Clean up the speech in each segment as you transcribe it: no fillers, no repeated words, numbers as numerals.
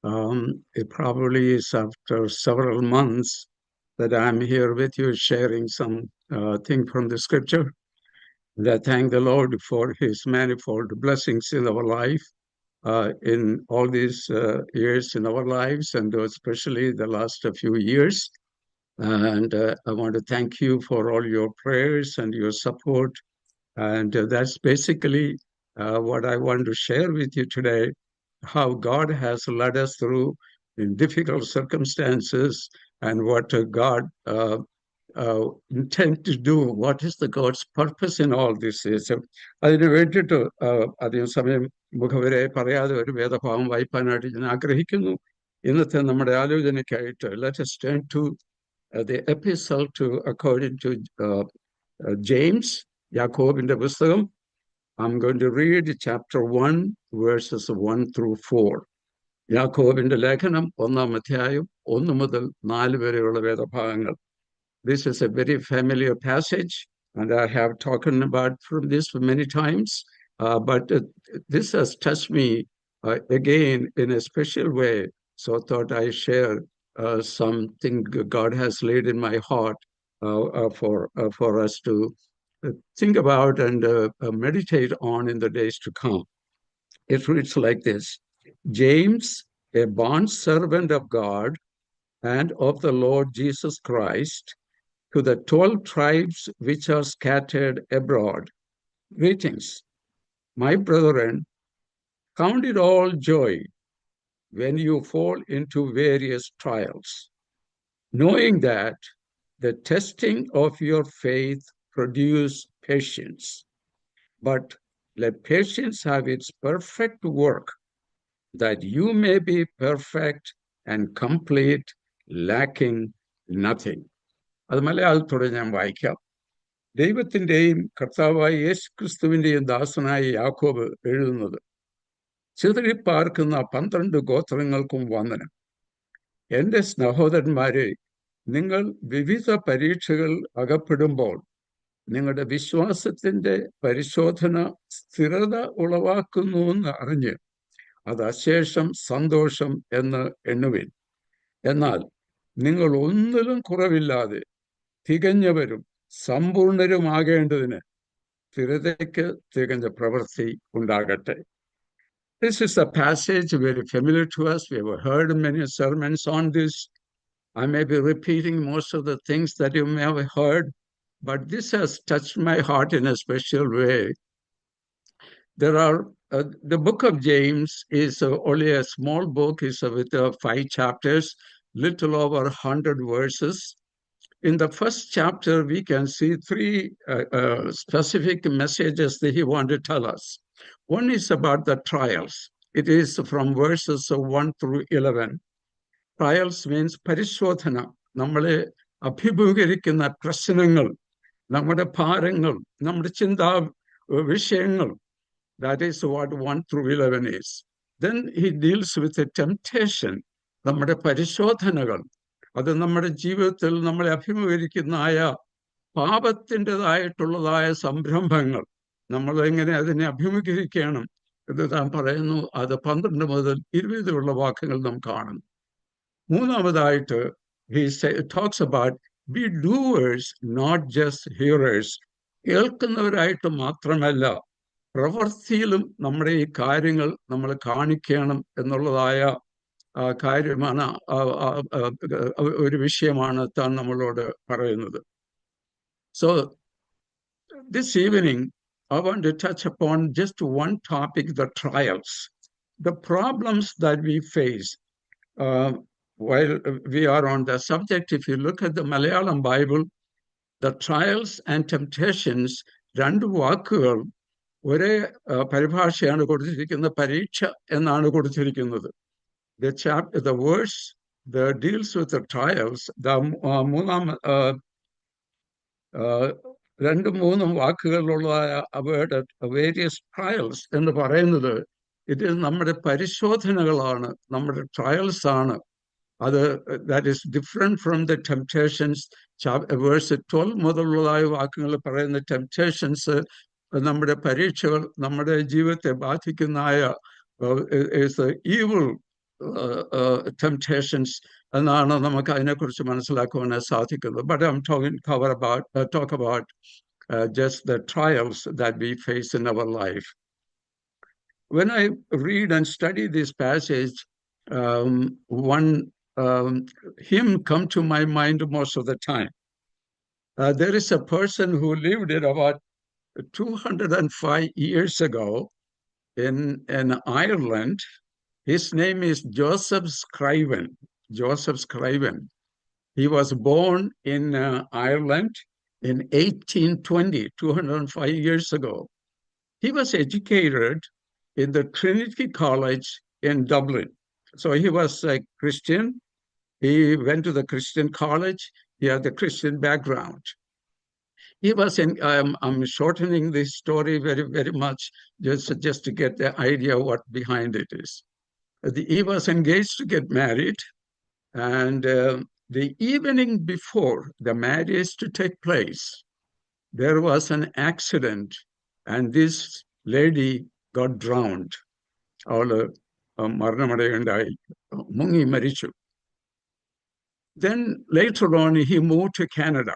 It probably is after several months that I'm here with you sharing some thing from the scripture. And I thank the Lord for his manifold blessings in our life, in all these years in our lives, and especially the last few years. And I want to thank you for all your prayers and your support. And that's basically what I want to share with you today, how God has led us through in difficult circumstances and what God intend to do. What is the God's purpose in all this is. അതിന് വേണ്ടിയിട്ട് അധികം സമയം മുഖവരെ പറയാതെ ഒരു വേദഭാവം വായിപ്പാനായിട്ട് ഞാൻ ആഗ്രഹിക്കുന്നു. ഇന്നത്തെ നമ്മുടെ ആലോചനയ്ക്കായിട്ട് let us turn to the epistle to according to James, യാക്കോബിന്റെ പുസ്തകം. I'm going to read chapter 1, verses 1 through 4. യാക്കോബിന്റെ ലേഖനം 1-ാം അധ്യായം 1 മുതൽ 4 വരെയുള്ള വേദഭാഗങ്ങൾ. This is a very familiar passage, and I have talked about from this many times, but this has touched me again in a special way. So I thought I share something God has laid in my heart for us to think about and meditate on in the days to come. It reads like this: James, a bond servant of God and of the Lord Jesus Christ, to the 12 tribes which are scattered abroad, greetings. My brethren, count it all joy when you fall into various trials, knowing that the testing of your faith produces patience. But let patience have its perfect work, that you may be perfect and complete, lacking nothing. അത് മലയാളത്തോടെ ഞാൻ വായിക്കാം. ദൈവത്തിൻ്റെയും കർത്താവായ യേശു ക്രിസ്തുവിൻ്റെയും ദാസനായ യാക്കോബ് എഴുതുന്നത്: ചിതറിപ്പാർക്കുന്ന 12 ഗോത്രങ്ങൾക്കും വന്ദനം. എൻ്റെ സഹോദരന്മാരെ, നിങ്ങൾ വിവിധ പരീക്ഷകൾ അകപ്പെടുമ്പോൾ നിങ്ങളുടെ വിശ്വാസത്തിൻ്റെ പരിശോധന സ്ഥിരത ഉളവാക്കുന്നുവെന്ന് അറിഞ്ഞ് അത് അശേഷം സന്തോഷം എന്ന് എണ്ണുവിൻ. എന്നാൽ നിങ്ങൾ ഒന്നിലും കുറവില്ലാതെ തികഞ്ഞവരും സമ്പൂർണരുമാകേണ്ടതിന് സ്ഥിരതയ്ക്ക് തികഞ്ഞ പ്രവൃത്തി ഉണ്ടാകട്ടെ. This is a passage very familiar to us. We have heard many sermons on this. I may be repeating most of the things that you may have heard, but this has touched my heart in a special way. There are the book of James is only a small book. It's with 5 chapters, little over 100 verses. In the first chapter, we can see 3 specific messages that he wanted to tell us. One is about the trials. It is from verses 1 through 11. Trials means പരിശോധന, നമ്മളെ അഭിമുഖീകരിക്കുന്ന പ്രശ്നങ്ങൾ, നമ്മുടെ ഭാരങ്ങൾ, നമ്മുടെ ചിന്താ വിഷയങ്ങൾ. That is what 1 through 11 is. Then he deals with the temptation, നമ്മുടെ പരിശോധനകൾ. അത് നമ്മുടെ ജീവിതത്തിൽ നമ്മളെ അഭിമുഖീകരിക്കുന്നതായ പാപത്തിൻ്റെതായിട്ടുള്ളതായ സംരംഭങ്ങൾ, നമ്മൾ എങ്ങനെ അതിനെ അഭിമുഖീകരിക്കണം എന്ന് താൻ പറയുന്നു. അത് 12 മുതൽ 20 ഉള്ള വാക്കുകൾ നാം കാണുന്നു. മൂന്നാമതായിട്ട് he talks about be doers, not just hearers. കേൾക്കുന്നവരായിട്ട് മാത്രമല്ല, പ്രവൃത്തിയിലും നമ്മുടെ ഈ കാര്യങ്ങൾ നമ്മൾ കാണിക്കണം എന്നുള്ളതായ കാര്യമാണ്, ഒരു വിഷയമാണ് താൻ നമ്മളോട് പറയുന്നത്. So this evening I want to touch upon just one topic: the trials, the problems that we face. While we are on the subject, if you look at the Malayalam Bible, the trials and temptations, 2 വാക്കുകൾ ഒരേ പരിഭാഷയാണ് കൊടുത്തിരിക്കുന്നത്. പരീക്ഷ എന്നാണ് കൊടുത്തിരിക്കുന്നത്. The verse that deals with the trials, the 2-3 വാക്കുകളിലുള്ളതായ word various trials എന്ന് പറയുന്നത്, ഇത് നമ്മുടെ പരിശോധനകളാണ്, നമ്മുടെ ട്രയൽസ് ആണ്. അത് that is different from the temptations. Verse 12 മുതലുള്ളതായ വാക്കുകൾ പറയുന്ന temptations, നമ്മുടെ പരീക്ഷകൾ, നമ്മുടെ ജീവിതത്തെ ബാധിക്കുന്നതായ is the evil temptations എന്നാണ് നമുക്ക് അതിനെക്കുറിച്ച് മനസ്സിലാക്കുവാൻ സാധിക്കുന്നത്. But I'm talk about just the trials that we face in our life. When I read and study this passage, one hymn come to my mind most of the time. There is a person who lived in about 205 years ago in Ireland. His name is Joseph Scriven. Joseph Scriven. He was born in Ireland in 1820, 205 years ago. He was educated in the Trinity College in Dublin. So he was a Christian. He went to the Christian college. He had the Christian background. He was in, I'm shortening this story very, very much just to get the idea what behind it is. He was engaged to get married, and the evening before the marriage to take place, there was an accident, and this lady got drowned. അവള് മരണമടയുണ്ടായി, മുങ്ങി മരിച്ചു. Then later on, he moved to Canada.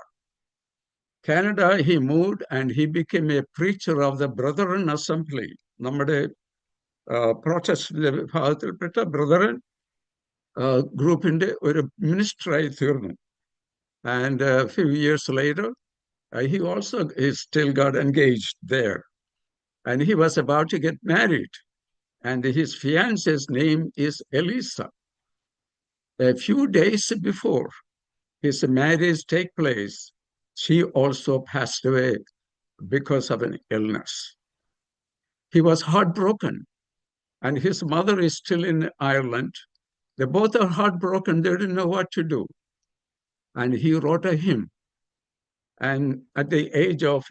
Canada, he moved and he became a preacher of the Brethren Assembly. നമ്മുടെ Protestant വിഭാഗത്തിൽപ്പെട്ട brethren ഗ്രൂപ്പിന്റെ ഒരു മിനിസ്റ്ററായി തീർന്നു. And a few years later, he also still got engaged there. And he was about to get married. And his fiance's name is Elisa. A few days before his marriage take place, she also passed away because of an illness. He was heartbroken, and his mother is still in Ireland. They both are heartbroken. They didn't know what to do. And he wrote a hymn. And at the age of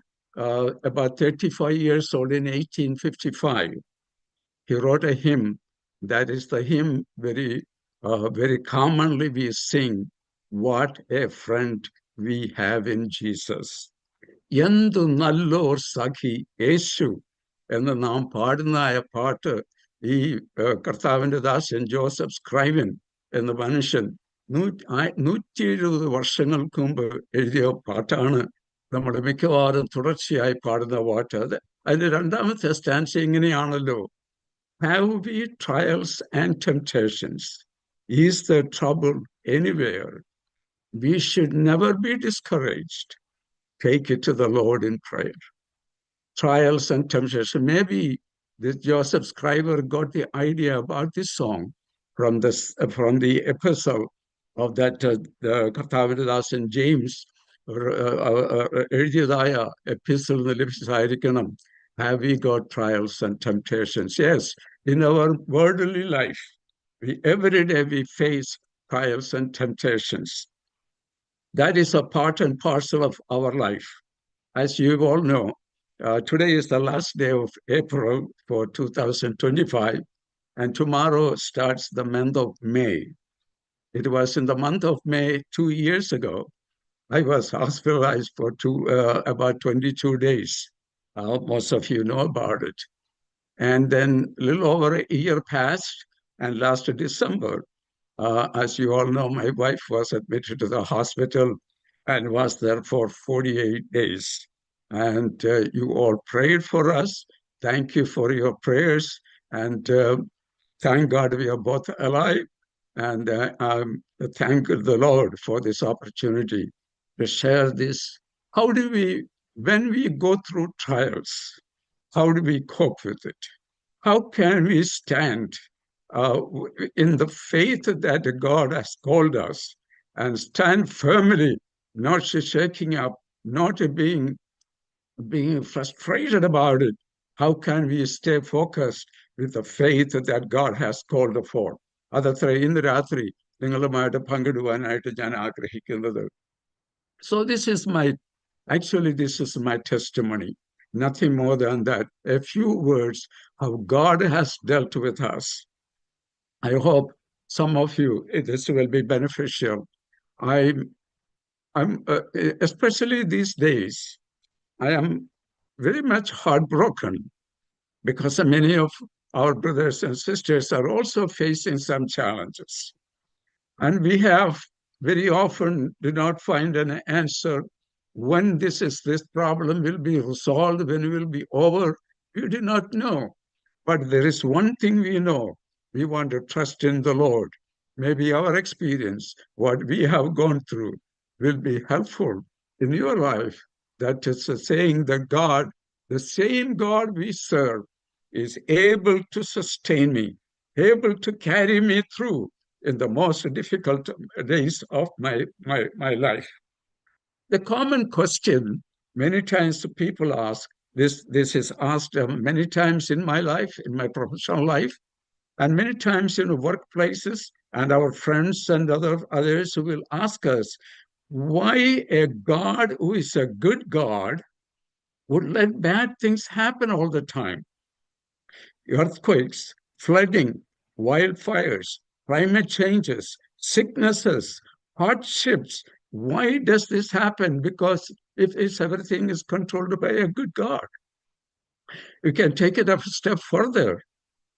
about 35 years old in 1855, he wrote a hymn. That is the hymn very commonly we sing, "What a friend we have in Jesus." എന്തു നല്ലോർ സഖി യേശു എന്ന് നാം പാടുന്ന പാട്ട് ഈ കർത്താവിൻ്റെ ദാസൻ Joseph സ്ക്രൈവൻ എന്ന മനുഷ്യൻ 170 വർഷങ്ങൾക്ക് മുമ്പ് എഴുതിയ പാട്ടാണ്. നമ്മൾ മിക്കവാറും തുടർച്ചയായി പാടുന്ന പാട്ട്. അതിന്റെ രണ്ടാമത്തെ സ്റ്റാൻസ് ഇങ്ങനെയാണല്ലോ: Have we trials and temptations? Is there trouble anywhere? We should never be discouraged. Take it to the Lord in prayer. Trials and temptations. Maybe this Joseph Scriver got the idea about this song from the epistle of that Karthavidasan James എഴുതിയതായ epistle ലഭിച്ചതായിരിക്കണം. Have we got trials and temptations? Yes, in our worldly life, every day we face trials and temptations. That is a part and parcel of our life. As you all know, today is the last day of April for 2025, and tomorrow starts the month of May. It was in the month of May 2 years ago, I was hospitalized for about 22 days. Most of you know about it. And then a little over a year passed, and last December, as you all know, my wife was admitted to the hospital and was there for 48 days. And you all prayed for us. Thank you for your prayers. And thank God we are both alive. And thank the Lord for this opportunity to share this. How do we, when we go through trials, how do we cope with it? How can we stand in the faith that God has called us and stand firmly, not shaking up, not being frustrated about it? How can we stay focused with the faith that God has called for? അതത്ര ഇന്ന് രാത്രി നിങ്ങളുമായിട്ട് പങ്കിടുവാനായിട്ട് ഞാൻ ആഗ്രഹിക്കുന്നത്. So this is my testimony. Nothing more than that. A few words how God has dealt with us. I hope some of you, this will be beneficial. I'm especially these days, I am very much heartbroken because many of our brothers and sisters are also facing some challenges. And we have very often do not find an answer when this problem will be resolved, when it will be over. We do not know. But there is one thing we know. We want to trust in the Lord. Maybe our experience, what we have gone through, will be helpful in your life. That is saying that God, the same God we serve, is able to sustain me, able to carry me through in the most difficult days of my life. The common question many times people ask, this is asked many times in my life, in my professional life, and many times in workplaces, and our friends and others who will ask us, why a God who is a good God would let bad things happen all the time? Earthquakes, flooding, wildfires, climate changes, sicknesses, hardships. Why does this happen? Because if everything is controlled by a good God. You can take it a step further.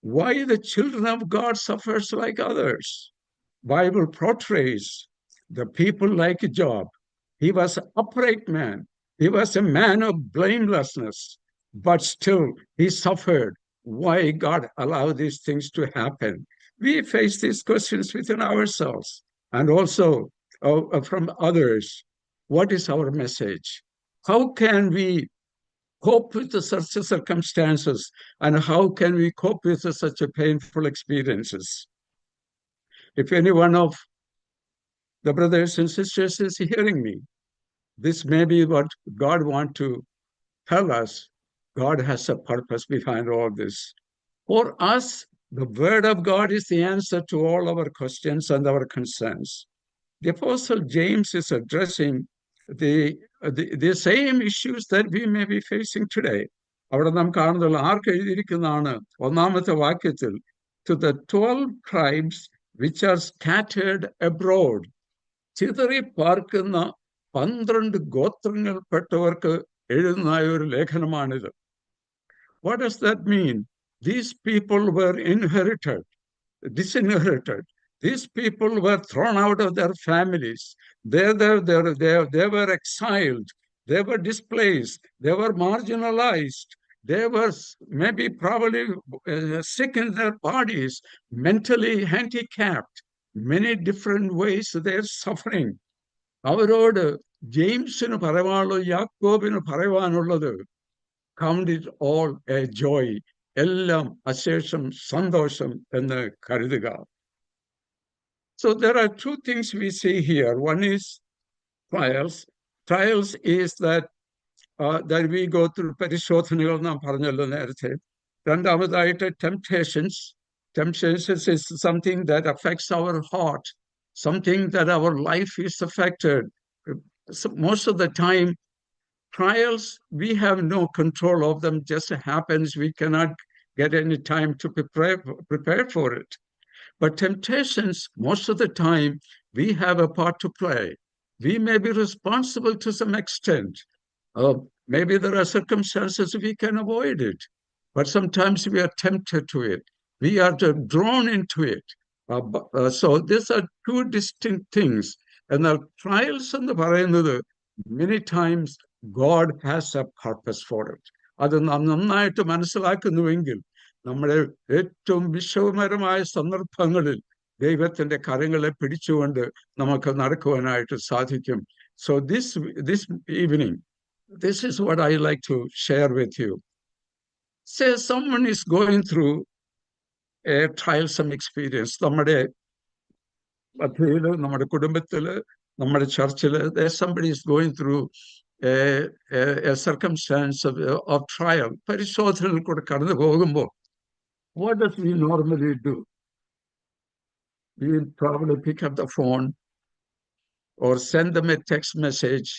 Why the children of God suffers like others? Bible portrays the people like Job. He was an upright man. He was a man of blamelessness, but still he suffered. Why God allowed these things to happen? We face these questions within ourselves and also from others. What is our message? How can we cope with such circumstances, and how can we cope with such a painful experiences? If any one of the brothers and sisters is hearing me, this may be what God wants to tell us. God has a purpose behind all this. For us, the word of God is the answer to all our questions and our concerns. The Apostle James is addressing the same issues that we may be facing today. അവിടെ നാം കാണുന്നുള്ള ആർക്ക് എഴുതിയിരിക്കുന്നതാണ് ഒന്നാമത്തെ വാക്യത്തിൽ, to the 12 tribes which are scattered abroad. ചിതറി പാർക്കുന്ന 12 ഗോത്രങ്ങൾപ്പെട്ടവർക്ക് എഴുതുന്ന ഒരു ലേഖനമാണിത്. What does that mean? These people were disinherited. These people were thrown out of their families. They were exiled. They were displaced. They were marginalized. They were maybe probably sick in their bodies, mentally handicapped. Many different ways they're suffering. അവരോട് ജെയിംസിന് പറയാനുള്ളത്, യാക്കോബിന് പറയാനുള്ളത്, count it all a joy. എല്ലാം അശേഷം സന്തോഷം എന്ന് കരുതുക. So there are two things we see here. One is trials. Trials is that we go through പരിശോധനകൾ നാം പറഞ്ഞല്ലോ നേരത്തെ. രണ്ടാമതായിട്ട് temptations. Temptations is something that affects our heart, something that our life is affected. So most of the time, trials, we have no control of them, just happens. We cannot get any time to prepare for it. But temptations, most of the time, we have a part to play. We may be responsible to some extent. Maybe there are circumstances we can avoid it, but sometimes we are tempted to it. We are drawn into it. So these are two distinct things. And the trials and the പറയുന്നത്, many times God has a purpose for it. അത് നാം നന്നായിട്ട് മനസ്സിലാക്കുന്നുവെങ്കിൽ നമ്മുടെ ഏറ്റവും വിശ്വകരമായ സന്ദർഭങ്ങളിൽ ദൈവത്തിന്റെ കരങ്ങളെ പിടിച്ചുകൊണ്ട് നമുക്ക് നടക്കുവാനായിട്ട് സാധിക്കും. So this evening, this is what I like to share with you. Say someone is going through a trialsome experience. നമ്മുടെ പദ്ധതിയില്, നമ്മുടെ കുടുംബത്തില്, നമ്മുടെ ചർച്ചില്, somebody is going through a circumstance of trial. പരിശോധനയിൽ കൂടെ കടന്നു പോകുമ്പോൾ, what does we normally do? We will probably pick up the phone or send them a text message.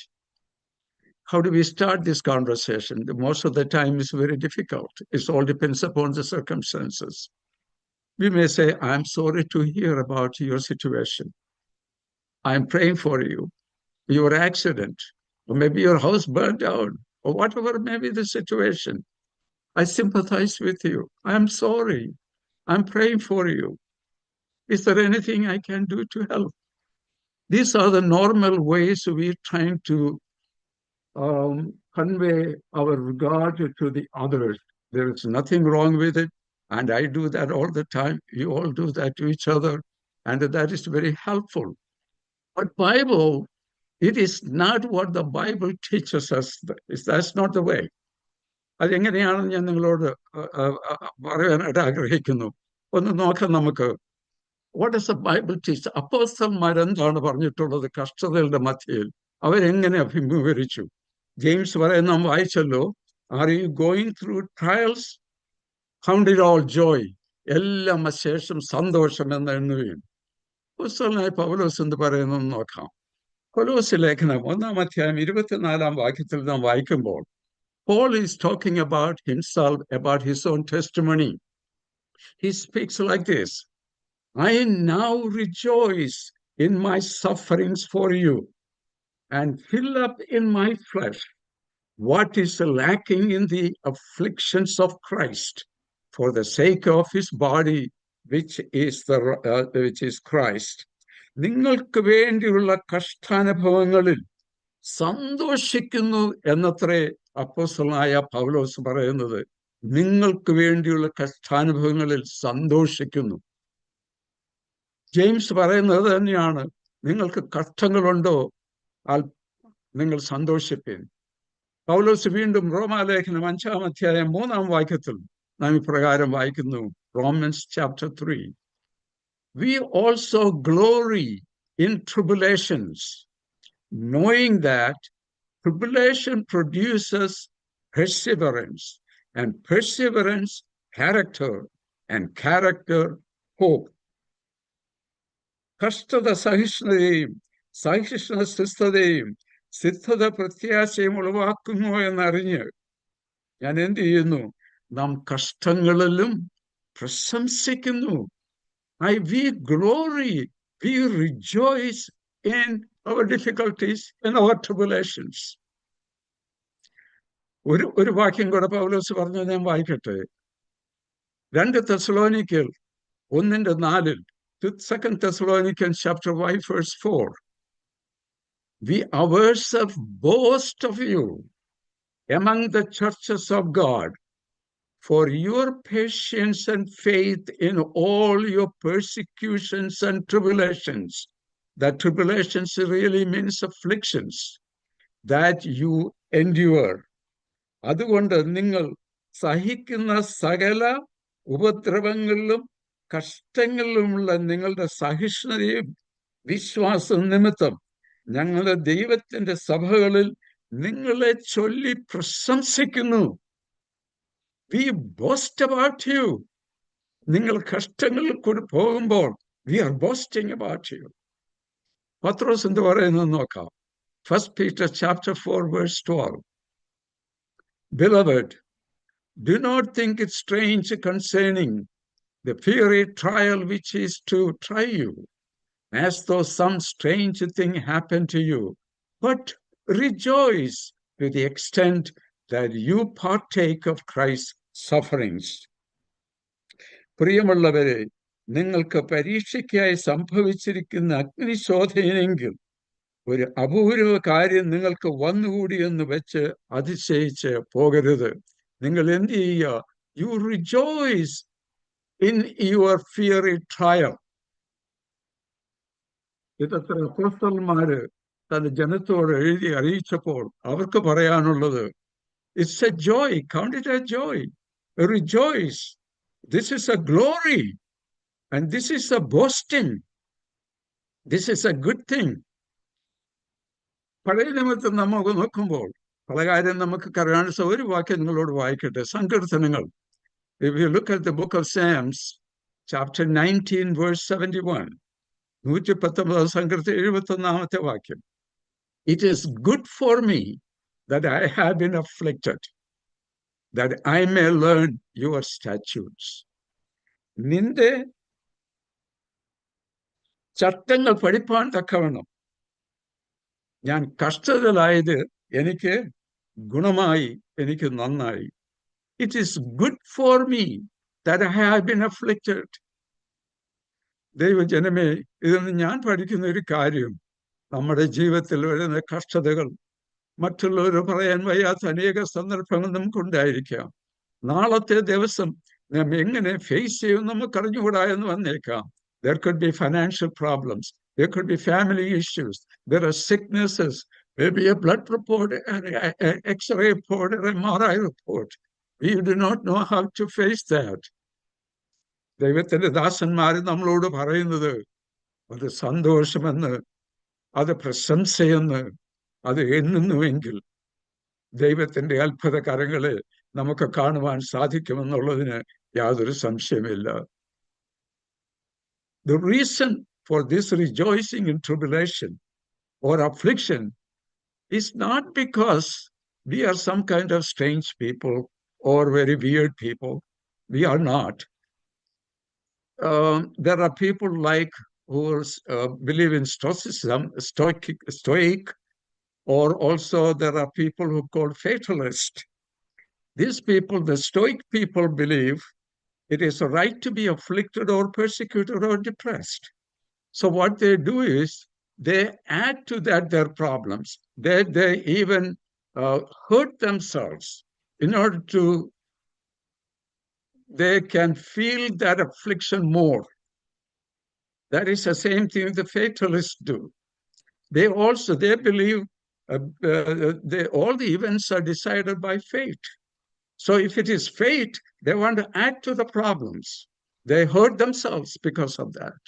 How do we start this conversation? Most of the time it's very difficult. It all depends upon the circumstances. We may say, I'm sorry to hear about your situation. I'm praying for you, your accident, or maybe your house burned down, or whatever may be the situation. I sympathize with you. I'm sorry. I'm praying for you. Is there anything I can do to help? These are the normal ways we're trying to convey our regard to the others. There is nothing wrong with it. And I do that all the time. You all do that to each other. And that is very helpful. But Bible, it is not what the Bible teaches us. That's not the way. അതെങ്ങനെയാണെന്ന് ഞാൻ നിങ്ങളോട് പറയാനായിട്ട് ആഗ്രഹിക്കുന്നു. ഒന്ന് നോക്കാം നമുക്ക്. What does the Bible teach? അപ്പോസ്തലന്മാർ എന്താണ് പറഞ്ഞിട്ടുള്ളത് കഷ്ടതകളുടെ മധ്യയിൽ? അവരെങ്ങനെ അഭിമുഖീകരിച്ചു? ജെയിംസ് പറയുന്ന നാം വായിച്ചല്ലോ, are you going through trials? Count it all joy. എല്ലാം ശേഷം സന്തോഷം എന്ന് എണ്ണുകയും. അപ്പോസ്തലനായ പൗലോസ് എന്ത് പറയുന്നു നോക്കാം. കൊലോസ്യ ലേഖനം 1-ാം അധ്യായം 24-ാം വാക്യത്തിൽ നാം വായിക്കുമ്പോൾ, Paul is talking about himself, about his own testimony. He speaks like this: I now rejoice in my sufferings for you and fill up in my flesh what is lacking in the afflictions of Christ for the sake of his body, which is Christ. നിങ്ങൾക്ക് വേണ്ടിയുള്ള കഷ്ടാനുഭവങ്ങളിൽ സന്തോഷിക്കുന്നു എന്നത്രേ അപ്പോസ്തലനായ പൗലോസ് പറയുന്നത്. നിങ്ങൾക്ക് വേണ്ടിയുള്ള കഷ്ടാനുഭവങ്ങളിൽ സന്തോഷിക്കുന്നു. James പറയുന്നത് തന്നെയാണ്, നിങ്ങൾക്ക് കഷ്ടങ്ങളുണ്ടോ നിങ്ങൾ സന്തോഷിപ്പിൻ. പൗലോസ് വീണ്ടും റോമാലേഖനം 5-ാം അധ്യായം 3-ാം വാക്യത്തിൽ നാം ഇപ്രകാരം വായിക്കുന്നു. Romans chapter 3. We also glory in tribulations, knowing that tribulation produces perseverance, and perseverance, character, and character, hope. കഷ്ടത സഹിഷ്ണുതയും സഹിഷ്ണുത സിദ്ധതയും സിദ്ധത പ്രത്യാശയും ഉളവാക്കുന്നു എന്നറിഞ്ഞ് ഞാൻ എന്ത് ചെയ്യുന്നു? നാം കഷ്ടങ്ങളിലും പ്രശംസിക്കുന്നു. We glory, we rejoice in our difficulties, in our tribulations. ഒരു വാക്യം കൂടെ പൗലോസ് പറഞ്ഞത് ഞാൻ വായിക്കട്ടെ. 2 തെസ്സലോനിക്കർ 1:4, 2 Thessalonians chapter 5 verse 4. We ourselves boast of you among the churches of God for your patience and faith in all your persecutions and tribulations. That tribulations really means afflictions that you endure. അതുകൊണ്ട് നിങ്ങൾ സഹിക്കുന്ന സകല ഉപദ്രവങ്ങളിലും കഷ്ടങ്ങളിലുമുള്ള നിങ്ങളുടെ സഹിഷ്ണുതയും വിശ്വാസ നിമിത്തം ഞങ്ങളുടെ ദൈവത്തിന്റെ സഭകളിൽ നിങ്ങളെ ചൊല്ലി പ്രശംസിക്കുന്നു. We boast about you. നിങ്ങൾ കഷ്ടങ്ങളിൽ കൂടി പോകുമ്പോൾ we are boasting about you. പത്രോസ് എന്ത് പറയുന്നത് നോക്കാം. 1 Peter chapter 4 verse 12. Beloved, do not think it strange concerning the fiery trial which is to try you, as though some strange thing happened to you, but rejoice to the extent that you partake of Christ's sufferings. പ്രിയമുള്ളവരെ, നിങ്ങൾക്ക് പരീക്ഷയ്ക്കായി സംഭവിച്ചിരിക്കുന്ന അഗ്നിശോധനയെങ്കിൽ ഒരു അപൂർവ കാര്യം നിങ്ങൾക്ക് വന്നുകൂടിയെന്ന് വെച്ച് അതിശയിച്ച് പോകരുത്. നിങ്ങൾ എന്ത് ചെയ്യുക? You rejoice in your fiery trial. ഇതത്ര അപ്പോസ്തലന്മാര് തന്റെ ജനത്തോട് എഴുതി അറിയിച്ചപ്പോൾ അവർക്ക് പറയാനുള്ളത്, it's a joy, count it a joy, rejoice, this is a glory, and this is a boasting, this is a good thing. പഴയ നിയമത്തിൽ നമുക്ക് നോക്കുമ്പോൾ പല കാര്യം നമുക്ക് അറിയാൻ ഒരു വാക്യം നിങ്ങളോട് വായിക്കട്ടെ. സങ്കീർത്തനങ്ങൾ. If you look at the book of Psalms, chapter 19 verse 71, 119 സങ്കീർത്തനം 71-ാമത്തെ വാക്യം. It is good for me that I have been afflicted, that I may learn your statutes. നിന്റെ ചട്ടങ്ങൾ പഠിപ്പാൻ തക്കവണ്ണം ഞാൻ കഷ്ടതയിലായത് എനിക്ക് ഗുണമായി, എനിക്ക് നന്നായി. It is good for me that I have been afflicted. ദൈവജനമേ, ഇതെന്ന് ഞാൻ പഠിക്കുന്ന ഒരു കാര്യം, നമ്മുടെ ജീവിതത്തിൽ വരുന്ന കഷ്ടതകൾ മറ്റുള്ളവർ പറയാൻ വയ്യാത്ത അനേക സന്ദർഭങ്ങൾ നമുക്കുണ്ടായിരിക്കാം. നാളത്തെ ദിവസം നാം എങ്ങനെ ഫേസ് ചെയ്യും നമുക്കറിഞ്ഞുകൂടാ എന്ന് വന്നേക്കാം. There could be financial problems. There could be family issues. There are sicknesses. Maybe a blood report, an X-ray report, an MRI report. We do not know how to face that. ദൈവത്തിന്റെ ദാസന്മാർ നമ്മളോട് പറയുന്നത് അത് സന്തോഷമെന്ന്, അത് പ്രശംസയെന്ന് അത് എണ്ണുന്നുവെങ്കിൽ ദൈവത്തിന്റെ അത്ഭുത കരങ്ങളെ നമുക്ക് കാണുവാൻ സാധിക്കുമെന്നുള്ളതിന് യാതൊരു സംശയമില്ല. The reason for this rejoicing in tribulation or affliction is not because we are some kind of strange people or very weird people. We are not. There are people like who believe in Stoicism, Stoic, or also there are people who call fatalist. These people, the Stoic people, believe it is a right to be afflicted or persecuted or depressed. So what they do is they add to that their problems. They even hurt themselves in order to, they can feel that affliction more. That is the same thing the fatalists do. They believe all the events are decided by fate. So if it is fate, they want to add to the problems. They hurt themselves because of that.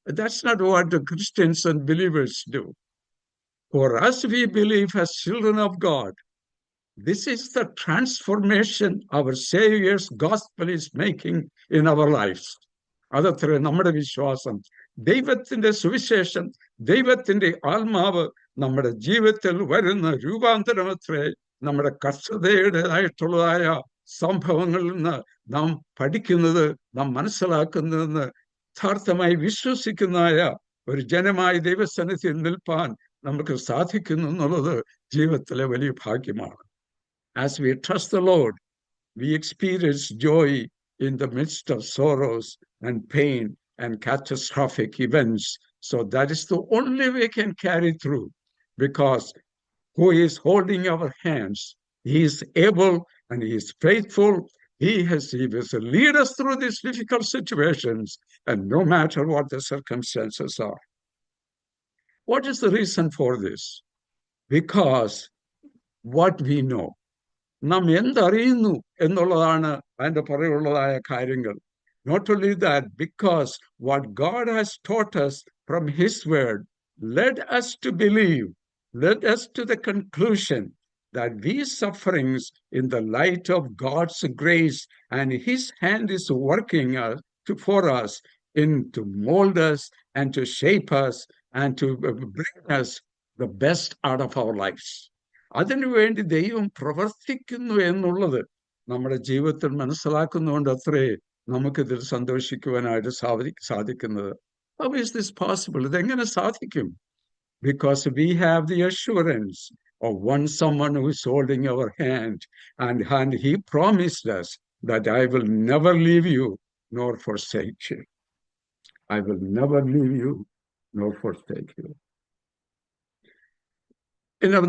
That's not what the Christians and believers do. For us, we believe as children of God, this is the transformation our Savior's gospel is making in our lives. അതത്ര നമ്മുടെ വിശ്വാസം. ദൈവത്തിന്റെ സുവിശേഷം, ദൈവത്തിന്റെ ആത്മാവ് നമ്മുടെ ജീവിതത്തിൽ വരുന്ന രൂപാന്തരമത്രേ നമ്മുടെ കർത്തതയുടേതായിട്ടുള്ളതായ സംഭവങ്ങളിൽ നിന്ന് നാം പഠിക്കുന്നത്, നാം മനസ്സിലാക്കുന്നതെന്ന് യഥാർത്ഥമായി വിശ്വസിക്കുന്നതായ ഒരു ജനമായി ദൈവസന്നിധിയിൽ നിൽപ്പാൻ നമുക്ക് സാധിക്കുന്നു എന്നുള്ളത് ജീവിതത്തിലെ വലിയ ഭാഗ്യമാണ്. As we trust the Lord, we experience joy in the midst of sorrows and pain and catastrophic events. So that is the only way we can carry through, because who is holding our hands? He is able and he is faithful. He will lead us through these difficult situations, and no matter what the circumstances are. What is the reason for this? Because what we know. നാം എന്തറിയുന്നു എന്നുള്ളതാണ് അതിൻ്റെ പറയുള്ളതായ കാര്യങ്ങൾ. Not only that, because what God has taught us from His Word led us to believe, led us to the conclusion that these sufferings in the light of God's grace and His hand is working for us to mold us and to shape us and to bring us the best out of our lives. അതിനുവേണ്ടി ദൈവം പ്രവർത്തിക്കുന്നു എന്നുള്ളത് നമ്മുടെ ജീവിതത്തിൽ മനസ്സിലാക്കുന്നതുകൊണ്ട് അത്രേ നമുക്കിതിൽ സന്തോഷിക്കുവാനായിട്ട് സാധിക്കുന്നത്. How is this possible? ഇതെങ്ങനെ സാധിക്കും? Because we have the assurance of someone who is holding our hand, and he promised us that I will never leave you nor forsake you. I will never leave you nor forsake you.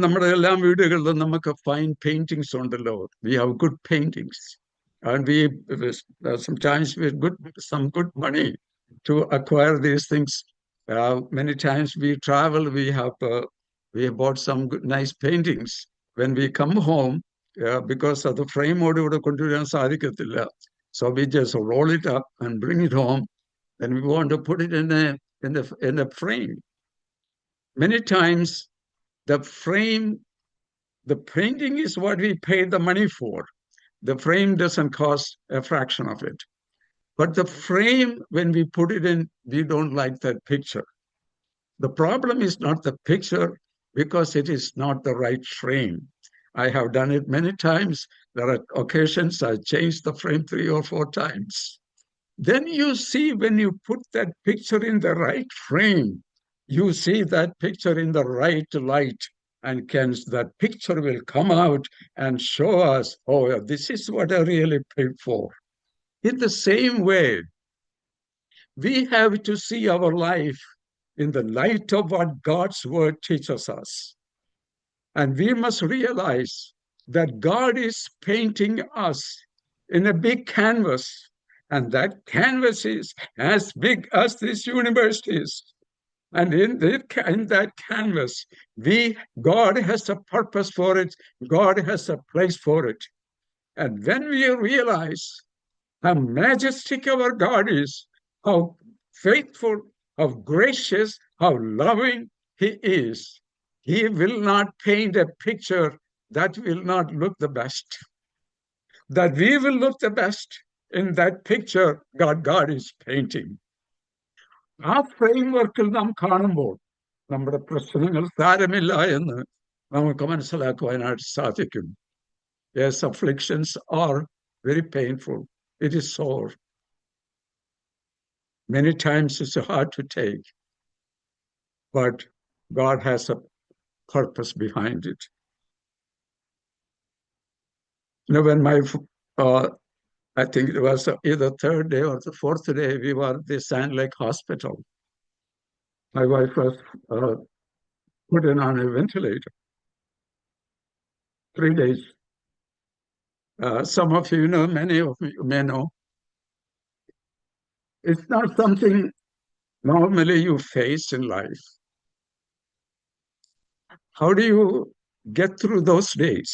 നമ്മുടെ എല്ലാ വീടുകളിലും നമുക്ക് fine paintings ഉണ്ടല്ലോ. We have good paintings, and we sometimes we get some good money to acquire these things. Many times we travel, we have bought some good, nice paintings. When we come home, because of the frame ഇവിടെ കൊണ്ടുവരാൻ സാധിക്കത്തില്ല, so we just roll it up and bring it home, and we want to put it in a frame. Many times the painting is what we paid the money for. The frame doesn't cost a fraction of it. But the frame, when we put it in, we don't like that picture. The problem is not the picture, because it is not the right frame. I have done it many times. There are occasions I changed the frame 3 or 4 times. Then you see, when you put that picture in the right frame, you see that picture in the right light, and hence that picture will come out and show us, oh, this is what I really paid for. In the same way, we have to see our life in the light of what God's word teaches us. And we must realize that God is painting us in a big canvas, and that canvas is as big as this universe is. And in that canvas, God has a purpose for it. God has a place for it. And when we realize how majestic our God is, how faithful, how gracious, how loving He is, He will not paint a picture that will not look the best. That we will look the best in that picture God is painting. ആ ഫ്രെയിംവർക്കിൽ നാം കാണുമ്പോൾ നമ്മുടെ പ്രശ്നങ്ങൾ സാരമില്ല എന്ന് നമുക്ക് മനസ്സിലാക്കുവാനായിട്ട് സാധിക്കും. Yes, afflictions are very painful. It is sore. Many times it's hard to take, but God has a purpose behind it. You know, when I think it was either third day or the fourth day, we were at the Sand Lake Hospital. My wife was put in on a ventilator. 3 days. Some of you know, many of you may know. It's not something normally you face in life. How do you get through those days?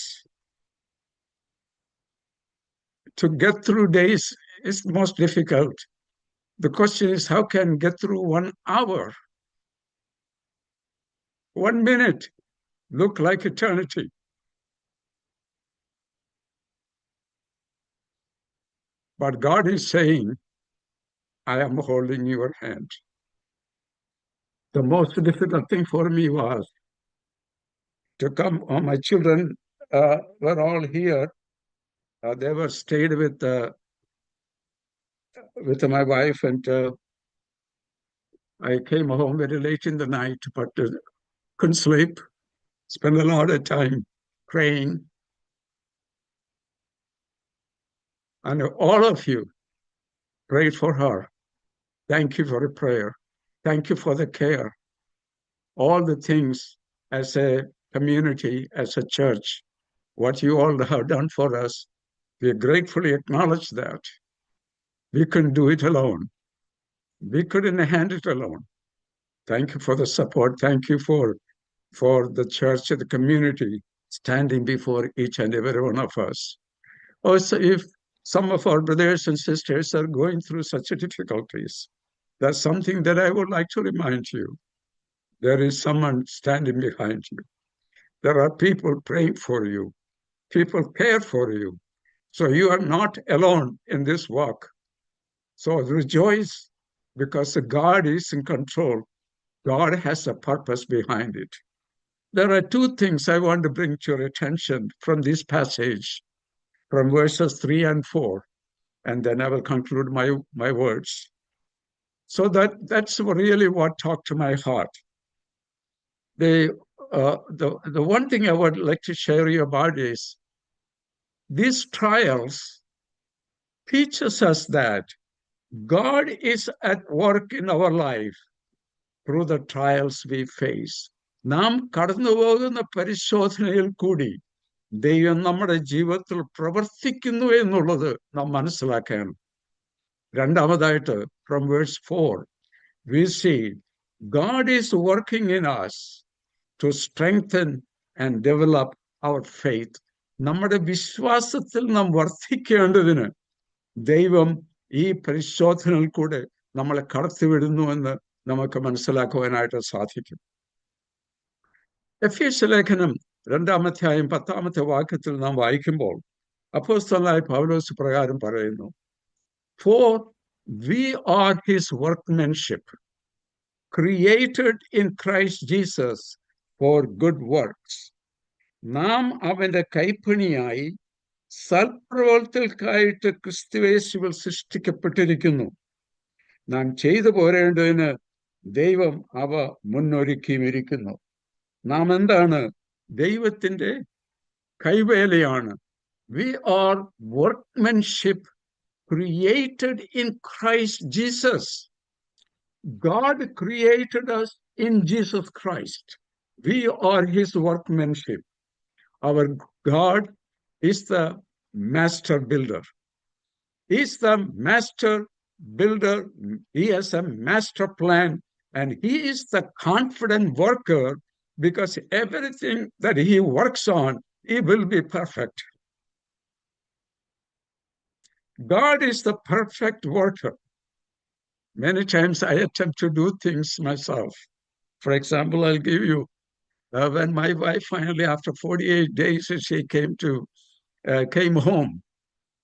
To get through days is most difficult. The question is, how can get through 1 hour? 1 minute look like eternity. But God is saying, I am holding your hand. The most difficult thing for me was to come. My children were all here. They were stayed with my wife, and I came home very late in the night, but couldn't sleep. Spent a lot of time praying. And all of you prayed for her. Thank you for the prayer. Thank you for the care. All the things as a community, as a church, what you all have done for us, we gratefully acknowledge that. We couldn't do it alone. We couldn't handle it alone. Thank you for the support. Thank you for the church and the community standing before each and every one of us. Also, if some of our brothers and sisters are going through such difficulties, that's something that I would like to remind you. There is someone standing behind you. There are people praying for you. People care for you. So you are not alone in this walk. So rejoice, because God is in control. God has a purpose behind it. There are 2 things I want to bring to your attention from this passage, from verses 3 and 4, and then I will conclude my words. So that's really what talked to my heart. The one thing I would like to share you about is these trials teaches us that God is at work in our life through the trials we face. നാം കടന്നുപോകുന്ന പരിശോധനയിൽ കൂടി ദൈവം നമ്മുടെ ജീവിതത്തിൽ പ്രവർത്തിക്കുന്നു എന്നുള്ളത് നാം മനസ്സിലാക്കണം. രണ്ടാമതായിട്ട്, from verse 4, we see God is working in us to strengthen and develop our faith. നമ്മുടെ വിശ്വാസത്തിൽ നാം വർദ്ധിക്കേണ്ടതിന് ദൈവം ഈ പരിശോധനയിൽ കൂടെ നമ്മളെ കടത്തിവിടുന്നുവെന്ന് നമുക്ക് മനസ്സിലാക്കുവാനായിട്ട് സാധിക്കും. എഫേസ്യ ലേഖനം 2-ാം അധ്യായം 10-ാമത്തെ വാക്യത്തിൽ നാം വായിക്കുമ്പോൾ അപ്പോസ്തലനായ പൗലോസ് പ്രകാരം പറയുന്നു, For we are his workmanship, created in Christ Jesus for good works. നാം അവന്റെ കൈപ്പണിയായി സൽപ്രവർത്തനങ്ങൾക്കായിട്ട് ക്രിസ്തുയേശുവിൽ സൃഷ്ടിക്കപ്പെട്ടിരിക്കുന്നു. നാം ചെയ്തു പോരേണ്ടതിന് ദൈവം അവ മുന്നൊരുക്കിയിരിക്കുന്നു. നാം എന്താണ്? ദൈവത്തിൻ്റെ കൈവേലയാണ്. We are workmanship created in Christ Jesus. God created us in Jesus Christ. We are his workmanship. Our God is the master builder. He is the master builder. He has a master plan, and he is the confident worker, because everything that he works on, he will be perfect. God is the perfect worker. Many times I attempt to do things myself. For example, I'll give you, when my wife finally, after 48 days, she came home.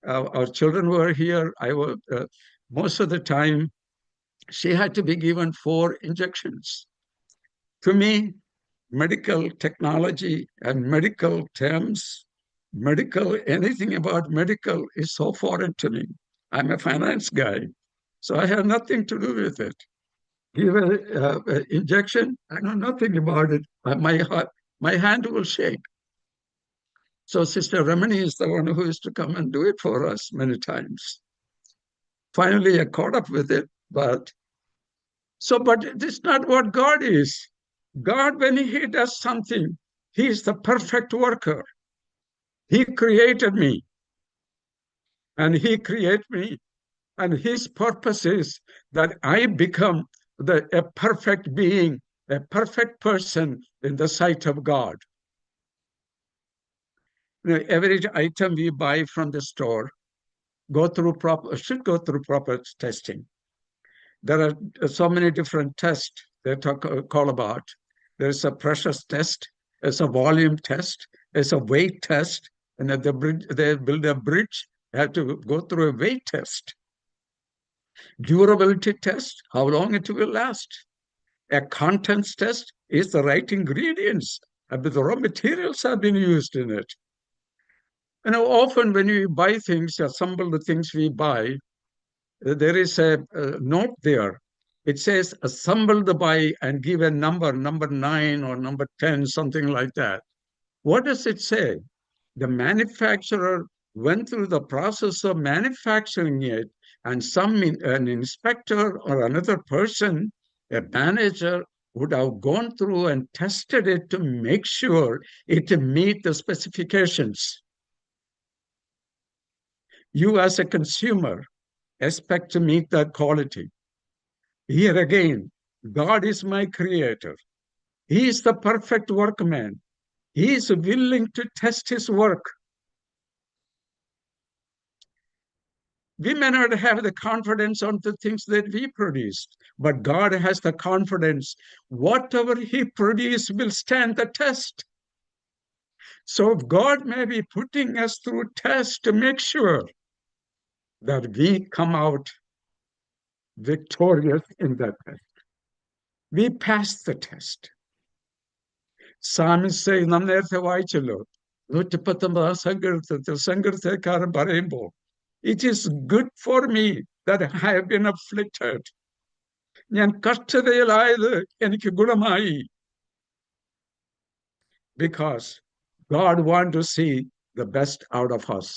Our children were here. Most of the time, she had to be given 4 injections. To me, medical technology and medical terms, anything about medical is so foreign to me. I'm a finance guy, so I have nothing to do with it. Give an injection, I know nothing about it. My hand will shake. So Sister Ramani is the one who is to come and do it for us many times. Finally, I caught up with it, but it is not what God is. God, when he does something, he is the perfect worker. He created me, and he created me, and his purpose is that I become a perfect being, a perfect person in the sight of God. Every item we buy from the store should go through proper testing. There are so many different tests they call about. There's a pressure test, there's a volume test, there's a weight test, and at the bridge, they build a bridge, they have to go through a weight test. Durability test, how long it will last. A contents test is the right ingredients, the raw materials have been used in it. Often when we buy things, assemble the things we buy, there is a note there. It says assembled by, and give a number 9 or number 10, something like that. What does it say? The manufacturer went through the process of manufacturing it, and an inspector or another person, a manager, would have gone through and tested it to make sure it meet the specifications. You as a consumer expect to meet that quality. Here again, God is my creator. He is the perfect workman. He is willing to test his work. We may not have the confidence on the things that we produced, but God has the confidence. Whatever he produced will stand the test. So God may be putting us through tests to make sure that we come out victorious in that test. We pass the test. Psalmist say, നാം നേരത്തെ വായിച്ചല്ലോ, 119 സങ്കീർത്തനക്കാരൻ പറയുമ്പോൾ, it is good for me that I have been afflicted. ഞാൻ കഷ്ടതയിലായത് എനിക്ക് ഗുണമായി. Because God wants to see the best out of us.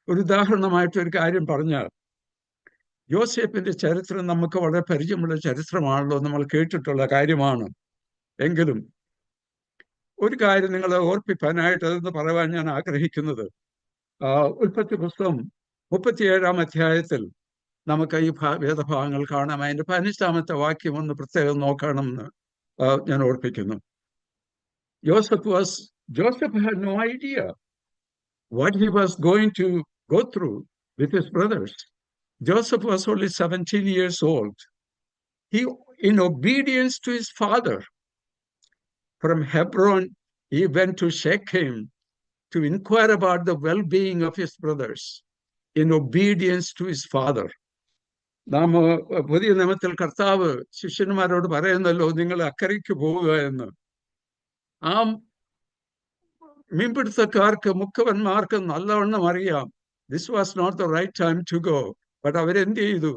ഒരു ഉദാഹരണമായിട്ട് ഒരു കാര്യം പറഞ്ഞാൽ, യോസേപ്പിന്റെ ചരിത്രം നമുക്ക് വളരെ പരിചയമുള്ള ചരിത്രമാണല്ലോ, നമ്മൾ കേട്ടിട്ടുള്ള കാര്യമാണ്. എങ്കിലും ഒരു കാര്യം നിങ്ങളെ ഓർപ്പിക്കാനായിട്ട് അതെന്ന് പറയാൻ ഞാൻ ആഗ്രഹിക്കുന്നത്, ഉൽപ്പത്തി പുസ്തകം 37-ാം അധ്യായത്തിൽ നമുക്ക് ഈ വേദഭാഗങ്ങൾ കാണാം. അതിന്റെ 15-ാമത്തെ വാക്യം ഒന്ന് പ്രത്യേകം നോക്കണമെന്ന് ഞാൻ ഓർപ്പിക്കുന്നു. Joseph had no idea what he was going to go through with his brothers. Joseph was only 17 years old. He, in obedience to his father, from Hebron, he went to Shechem to inquire about the well-being of his brothers, in obedience to his father. നാം പുതിയ നിയമത്തിൽ കർത്താവ് ശിഷ്യന്മാരോട് പറയുന്നല്ലോ, നിങ്ങൾ അക്കരയ്ക്ക് പോവുക എന്ന്. ആ മീൻപിടുത്തക്കാർക്ക്, മുക്കവന്മാർക്ക് നല്ലവണ്ണം അറിയാം, this was not the right time to go. But അവരെന്ത് ചെയ്തു?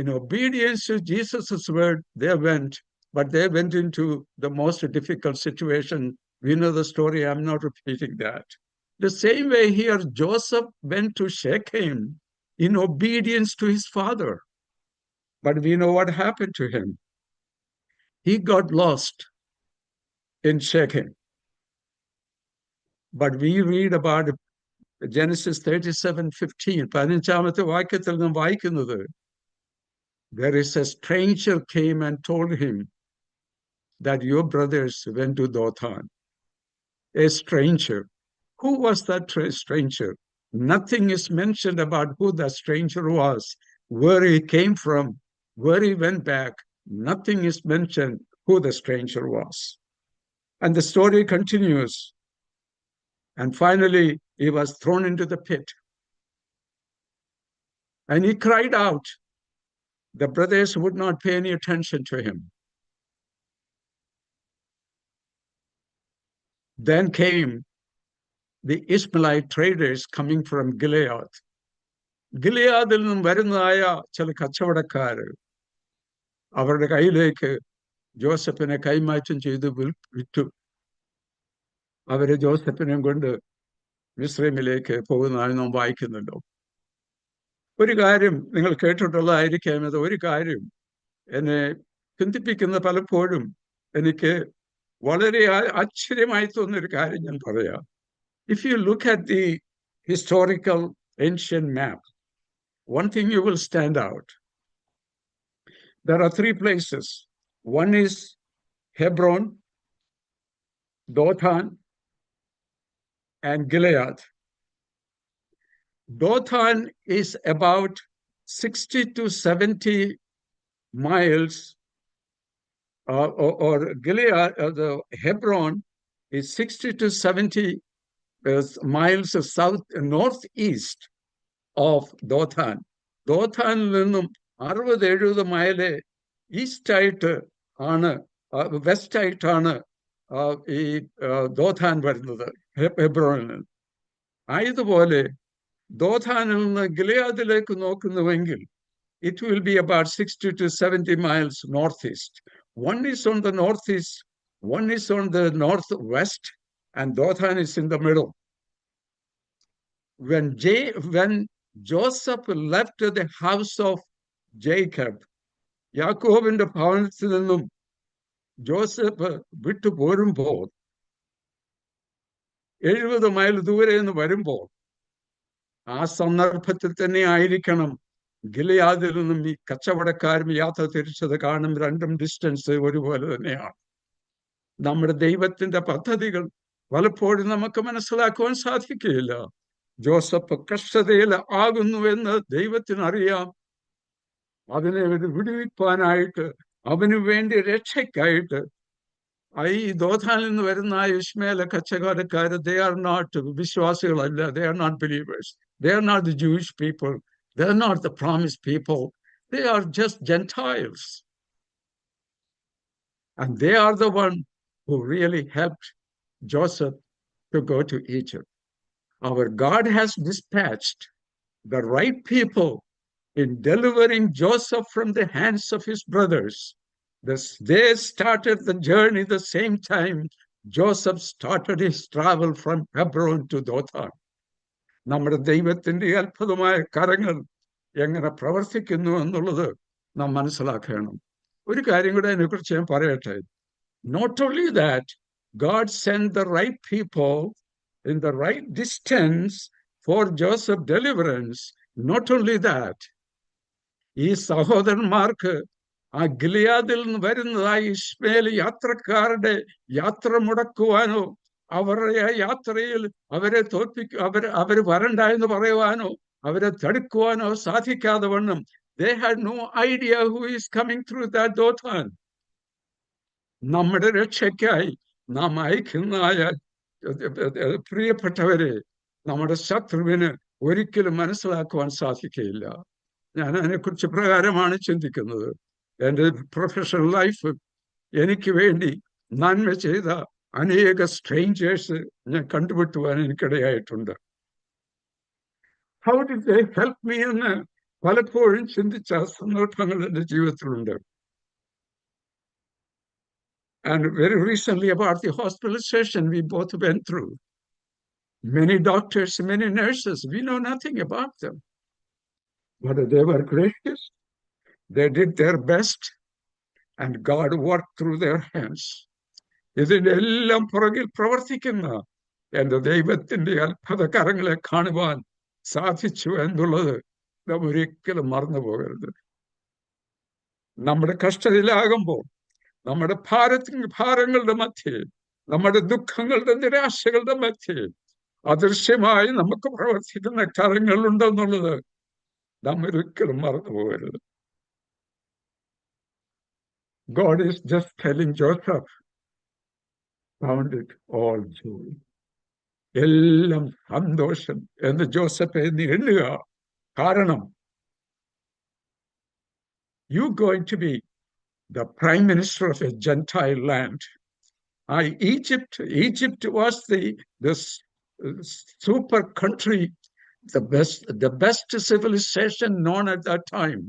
In obedience to Jesus' word, they went. but they went into the most difficult situation. We know the story. I'm not repeating that. The same way here, Joseph went to Shechem in obedience to his father. But we know what happened to him. He got lost in Shechem. But we read about Genesis 37:15. 15-ാമത്തെ വാക്യത്തിൽ നാം വായിക്കുന്നത്, there is a stranger came and told him that your brothers went to Dothan. A stranger. Who was that stranger? Nothing is mentioned about who the stranger was, where he came from, where he went back. Nothing is mentioned who the stranger was. And the story continues. And finally, he was thrown into the pit. And he cried out. The brothers would not pay any attention to him. Then came the Ishmaelite traders coming from Gilead. ഗിലെയാദിൽ നിന്നും വരുന്നതായ ചില കച്ചവടക്കാർ അവരുടെ കയ്യിലേക്ക് ജോസഫിനെ കൈമാറ്റം ചെയ്ത് വിറ്റു. അവര് ജോസഫിനെയും കൊണ്ട് മിസ്രൈമിലേക്ക് പോകുന്നതായി നാം വായിക്കുന്നുണ്ടോ? ഒരു കാര്യം നിങ്ങൾ കേട്ടിട്ടുള്ളതായിരിക്കാം. അത് ഒരു കാര്യം എന്നെ ചിന്തിപ്പിക്കുന്ന, പലപ്പോഴും എനിക്ക് വളരെ ആശ്ചര്യമായി തോന്നുന്നൊരു കാര്യം ഞാൻ പറയാം. If you look at the historical ancient map, one thing you will stand out. There are 3 places. One is Hebron, Dothan, and Gilead. Dothan is about 60 to 70 miles, or Gilead, the Hebron is 60 to 70 miles northeast of Dothan. ദോഥാനിൽ നിന്നും 60-70 mile ഈസ്റ്റായിട്ട് ആണ്, വെസ്റ്റായിട്ടാണ് ഈ ദോഥാൻ വരുന്നത് ഹെബ്രോനിൽ നിന്ന്. ആയതുപോലെ ദോഥാനിൽ നിന്ന് ഗിലെയാദിലേക്ക് നോക്കുന്നുവെങ്കിൽ it will be about 60 to 70 miles northeast. One is on the northeast, one is on the northwest, and Dothan is in the middle. When Joseph left the house of Jacob, യാക്കോബിന്റെ ഭവനത്തിൽ നിന്നും Joseph വിട്ടു പോരുമ്പോൾ 70 mile ദൂരെ നിന്ന് വരുമ്പോൾ ആ സന്ദർഭത്തിൽ തന്നെ ആയിരിക്കണം ഗിലെയാദിൽ നിന്നും ഈ കച്ചവടക്കാരും യാത്ര തിരിച്ചത്. കാണും, രണ്ടും ഡിസ്റ്റൻസ് ഒരുപോലെ തന്നെയാണ്. നമ്മുടെ ദൈവത്തിന്റെ പദ്ധതികൾ പലപ്പോഴും നമുക്ക് മനസ്സിലാക്കുവാൻ സാധിക്കുകയില്ല. ജോസഫ് കഷ്ടതയിൽ ആകുന്നുവെന്ന് ദൈവത്തിനറിയാം. അതിനെ വിടുവിപ്പാനായിട്ട്, അവന് വേണ്ടി രക്ഷയ്ക്കായിട്ട് ഈ ദോഥാനിൽ നിന്ന് വരുന്ന ഇശ്മേല കച്ചവടക്കാര്, they are not വിശ്വാസികളല്ല, they are not believers, they are not the Jewish people, they are not the promised people, they are just Gentiles, and they are the one who really helped Joseph to go to Egypt. Our God has dispatched the right people in delivering Joseph from the hands of his brothers. They started the journey the same time Joseph started his travel from Hebron to Dothan. നമ്മുടെ ദൈവത്തിന്റെ അത്ഭുതമായ കരങ്ങൾ എങ്ങനെ പ്രവർത്തിക്കുന്നു എന്നുള്ളത് നാം മനസ്സിലാക്കണം. ഒരു കാര്യം കൂടെ അതിനെക്കുറിച്ച് ഞാൻ പറയട്ടെ. Not only that, God sent the right people in the right distance for Joseph's deliverance. Not only that, ഈ സഹോദരന്മാർക്ക് ആ ഗിലെയാദിൽ നിന്ന് വരുന്നതായ ഇശ്മേൽ യാത്രക്കാരുടെ യാത്ര മുടക്കുവാനോ അവരുടെ ആ യാത്രയിൽ അവരെ അവര് വരണ്ട എന്ന് പറയുവാനോ അവരെ തടുക്കുവാനോ സാധിക്കാതെ വണ്ണം they had no idea who is coming through that Dothan. നമ്മുടെ രക്ഷയ്ക്കായി നാം അയക്കുന്നതായ പ്രിയപ്പെട്ടവരെ നമ്മുടെ ശത്രുവിന് ഒരിക്കലും മനസ്സിലാക്കുവാൻ സാധിക്കുകയില്ല. ഞാൻ അതിനെക്കുറിച്ച് പ്രകാരമാണ് ചിന്തിക്കുന്നത്. എൻ്റെ പ്രൊഫഷണൽ ലൈഫ് എനിക്ക് വേണ്ടി നന്മ ചെയ്ത അനേക സ്ട്രേഞ്ചേഴ്സ് ഞാൻ കണ്ടുപിട്ടുവാൻ എനിക്കിടയായിട്ടുണ്ട്. How did they help me എന്ന് പലപ്പോഴും ചിന്തിച്ച സന്ദർഭങ്ങൾ എൻ്റെ ജീവിതത്തിലുണ്ട്. And very recently about the hospitalization we both went through. Many doctors, many nurses, we know nothing about them. But they were gracious. They did their best, and God worked through their hands. ഇതിനെല്ലാം പുറകിൽ പ്രവർത്തിക്കുന്ന എന്റെ ദൈവത്തിന്റെ അത്ഭുത കരങ്ങളെ കാണുവാൻ സാധിച്ചു എന്നുള്ളത് നാം ഒരിക്കലും മറന്നു പോകരുത്. നമ്മുടെ കഷ്ടതയിലാകുമ്പോൾ, നമ്മുടെ ഭാരങ്ങളുടെ മധ്യേ, നമ്മുടെ ദുഃഖങ്ങളുടെ നിരാശകളുടെ മധ്യേ അദൃശ്യമായി നമുക്ക് പ്രവർത്തിക്കുന്ന കരങ്ങളുണ്ടെന്നുള്ളത് നാം ഒരിക്കലും മറന്നു പോകരുത്. God is just telling Joseph, count it all joy. എല്ലാം സന്തോഷം എന്ന് ജോസഫെ നീ എണ്ണുക. കാരണം you going to be the prime minister of a Gentile land. Egypt was the super country, the best civilization known at that time.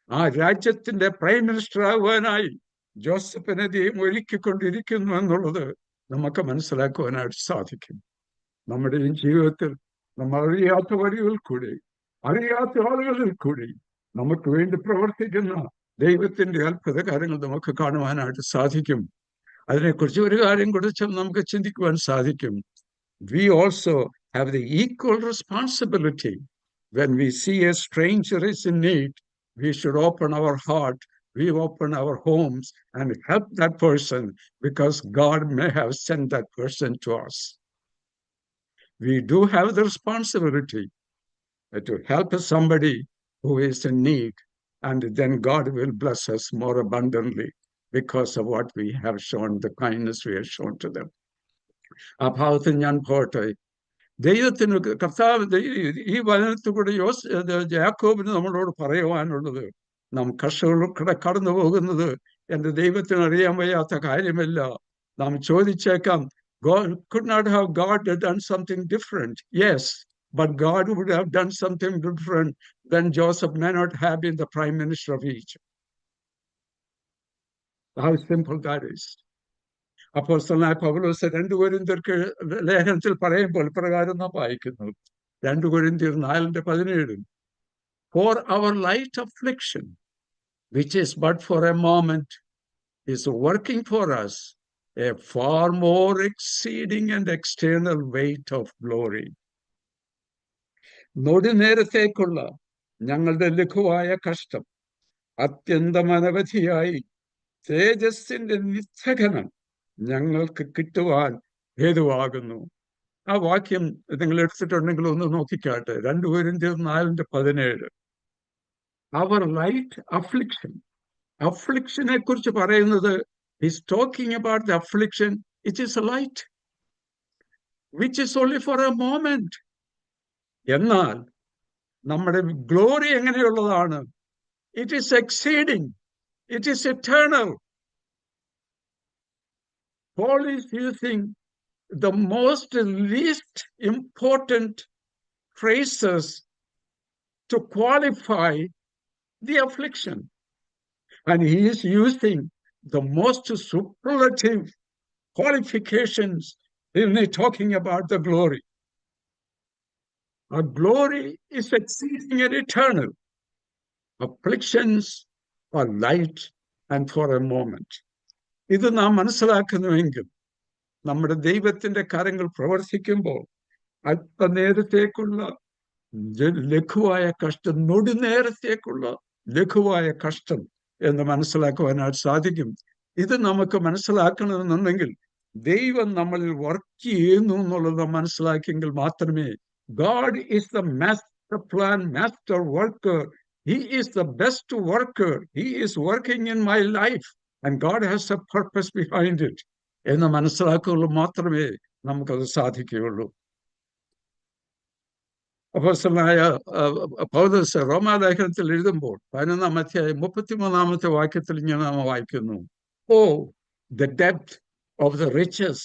ആ രാജ്യത്തിന്റെ prime minister ആകുവാനായി ജോസഫിനെ ദൈവം ഒരുക്കിക്കൊണ്ടിരിക്കുന്നു എന്നുള്ളത് നമുക്ക് മനസ്സിലാക്കുവാനായിട്ട് സാധിക്കും. നമ്മുടെ ഈ ജീവിതത്തിൽ നമ്മൾ അറിയാത്ത വഴികളിൽ കൂടി, അറിയാത്ത ആളുകളിൽ കൂടി നമുക്ക് വേണ്ടി പ്രവർത്തിക്കുന്ന ദൈവത്തിന്റെ അത്ഭുത കാര്യങ്ങൾ നമുക്ക് കാണുവാനായിട്ട് സാധിക്കും. അതിനെക്കുറിച്ച് ഒരു കാര്യം കുറിച്ച് നമുക്ക് ചിന്തിക്കുവാൻ സാധിക്കും. We also have the equal responsibility. When we see a stranger is in need, we should open our heart, we open our homes and help that person, because God may have sent that person to us. We do have the responsibility to help somebody who is in need, and then God will bless us more abundantly because of what we have shown, the kindness we have shown to them. ആ ഭാഗത്തിൽ ഞാൻ പോട്ടെ. ദൈവത്തിന് കർത്താവ് ഈ വചനത്തിലൂടെ യാക്കോബിന് നമ്മളോട് പറയുവാനുള്ളത്, നാം കർഷകർക്കിടെ കടന്നു പോകുന്നത് എന്റെ ദൈവത്തിന് അറിയാൻ വയ്യാത്ത കാര്യമല്ല. നാം ചോദിച്ചേക്കാം, God could not have God done something different. Yes, but God would have done something different, then Joseph may not have been the prime minister of Egypt. How simple that is. അപ്പോസ്തലനായ പൗലോസ് 2 കൊരിന്ത്യർക്ക് ലേഖനത്തിൽ പറയുമ്പോൾ പ്രകാരം നാം വായിക്കുന്നു. 2 കൊരിന്ത്യർ 4:17. For our light affliction, which is but for a moment, is working for us a far more exceeding and external weight of glory. നൊടിനേരത്തേക്കുള്ള ഞങ്ങളുടെ ലഘുവായ കഷ്ടം അത്യന്തം അനവധിയായി തേജസ്സിന്റെ നിത്യഘനം ഞങ്ങൾക്ക് കിട്ടുവാൻ ഹേതുവാകുന്നു. ആ വാക്യം നിങ്ങൾ എടുത്തിട്ടുണ്ടെങ്കിൽ ഒന്ന് നോക്കിക്കാട്ടെ. 2 കൊരിന്ത്യർ 4:17. അവർ ലൈറ്റ് അഫ്ലിക്ഷൻ, അഫ്ലിക്ഷനെ കുറിച്ച് പറയുന്നത്, he's talking about the affliction. It is a light which is only for a moment. എന്നാൽ നമ്മുടെ glory എങ്ങനെയുള്ളതാണ്? It is exceeding, it is eternal. Paul is using the least important phrases to qualify the affliction. And he is using the most superlative qualifications in talking about the glory. Our glory is exceeding and eternal. Afflictions are light and for a moment. ഇത് നാം മനസ്സിലാക്കുന്നുവെങ്കിൽ നമ്മുടെ ദൈവത്തിന്റെ കാര്യങ്ങൾ പ്രവർത്തിക്കുമ്പോൾ അല്പനേരത്തേക്കുള്ള ലഘുവായ കഷ്ടം, നൊടിനേരത്തേക്കുള്ള ലഘുവായ കഷ്ടം എന്ന് മനസ്സിലാക്കുവാനായിട്ട് സാധിക്കും. ഇത് നമുക്ക് മനസ്സിലാക്കണമെന്നുണ്ടെങ്കിൽ ദൈവം നമ്മളിൽ വർക്ക് ചെയ്യുന്നു എന്നുള്ളത് മനസ്സിലാക്കിയെങ്കിൽ മാത്രമേ. God is the master plan, master worker. He is the best worker. He is working in my life. And God has a purpose behind it. എന്ന് മനസ്സിലാക്കുക മാത്രമേ നമുക്കത് സാധിക്കുകയുള്ളൂ. അപ്പോസ്തലനായ പൗലോസ് റോമാലേഖനത്തിൽ എഴുതുമ്പോൾ 11-ാം അധ്യായം 33-ാമത്തെ വാക്യത്തിൽ ഇങ്ങനെ നാം വായിക്കുന്നു, Oh, the depth of the riches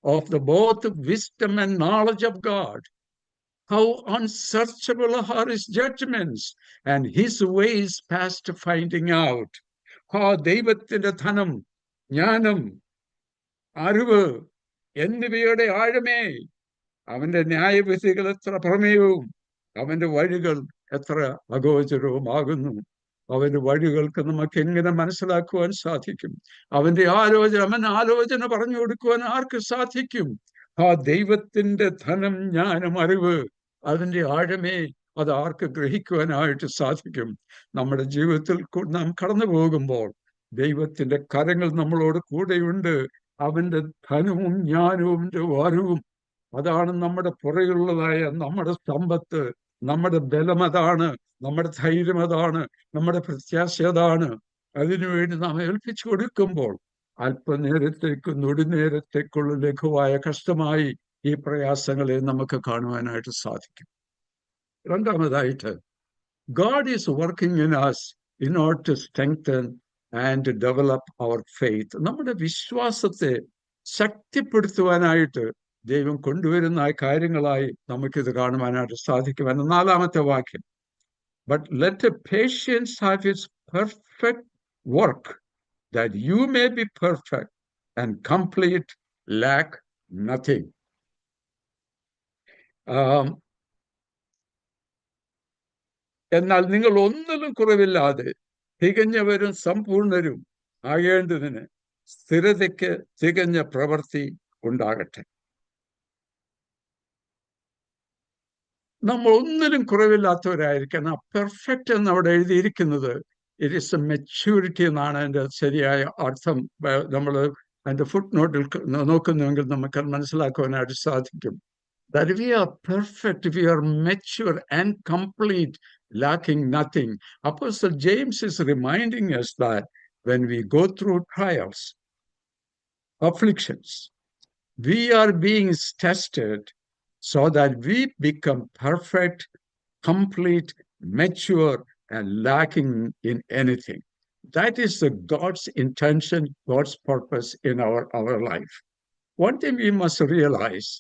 of the both wisdom and knowledge of God. How unsearchable are his judgments and his ways past finding out. ആ ദൈവത്തിന്റെ ധനം, ജ്ഞാനം, അറിവ് എന്നിവയുടെ ആഴമേ, അവന്റെ ന്യായവിധികൾ എത്ര പ്രമേയവും അവന്റെ വഴികൾ എത്ര അഗോചരവുമാകുന്നു. അവന്റെ വഴികൾക്ക് നമുക്ക് എങ്ങനെ മനസ്സിലാക്കുവാൻ സാധിക്കും? അവൻ ആലോചന പറഞ്ഞു കൊടുക്കുവാൻ ആർക്ക് സാധിക്കും? ആ ദൈവത്തിന്റെ ധനം, ജ്ഞാനം, അറിവ്, അതിന്റെ ആഴമേ, അത് ആർക്ക് ഗ്രഹിക്കുവാനായിട്ട് സാധിക്കും? നമ്മുടെ ജീവിതത്തിൽ നാം കടന്നു പോകുമ്പോൾ ദൈവത്തിന്റെ കരങ്ങൾ നമ്മളോട് കൂടെയുണ്ട്. അവന്റെ ധനവും ജ്ഞാനവും അറിവും, അതാണ് നമ്മുടെ പുറയുള്ളതായ നമ്മുടെ സമ്പത്ത്, നമ്മുടെ ബലം അതാണ്, നമ്മുടെ ധൈര്യം അതാണ്, നമ്മുടെ പ്രത്യാശ അതാണ്. അതിനുവേണ്ടി നാം ഏൽപ്പിച്ചു കൊടുക്കുമ്പോൾ അല്പനേരത്തേക്കും നൊടിനേരത്തേക്കുള്ള ലഘുവായ കഷ്ടമായി ഈ പ്രയാസങ്ങളെ നമുക്ക് കാണുവാനായിട്ട് സാധിക്കും. രണ്ടാമതായിട്ട്, God is working in us in order to strengthen and develop our faith. നമ്മുടെ വിശ്വാസത്തെ ശക്തിപ്പെടുത്തുവാനായിട്ട് ദൈവം കൊണ്ടുവരുന്ന കാര്യങ്ങളായി നമുക്കിത് കാണുവാനായിട്ട് സാധിക്കും. എന്ന നാലാമത്തെ വാക്യം, but let patience have its perfect work that you may be perfect and complete, lack nothing. എന്നാൽ നിങ്ങൾ ഒന്നിലും കുറവില്ലാതെ തികഞ്ഞവരും സമ്പൂർണരും ആകേണ്ടതിന് സ്ഥിരതയ്ക്ക് തികഞ്ഞ പ്രവൃത്തി ഉണ്ടാകട്ടെ. നമ്മൾ ഒന്നിലും കുറവില്ലാത്തവരായിരിക്കണം. പെർഫെക്റ്റ് എന്ന് അവിടെ എഴുതിയിരിക്കുന്നത് ഇറ്റ് ഈസ് എ മെച്യൂരിറ്റി എന്നാണ് അതിൻ്റെ ശരിയായ അർത്ഥം. നമ്മൾ അതിൻ്റെ ഫുട് നോട്ടിൽ നോക്കുന്നുവെങ്കിൽ നമുക്ക് മനസ്സിലാക്കുവാനായിട്ട് സാധിക്കും. That we are perfect, we are mature and complete, lacking nothing. Apostle James is reminding us that when we go through trials, afflictions, we are being tested so that we become perfect, complete, mature, and lacking in anything. That is God's intention, God's purpose in our life. One thing we must realize,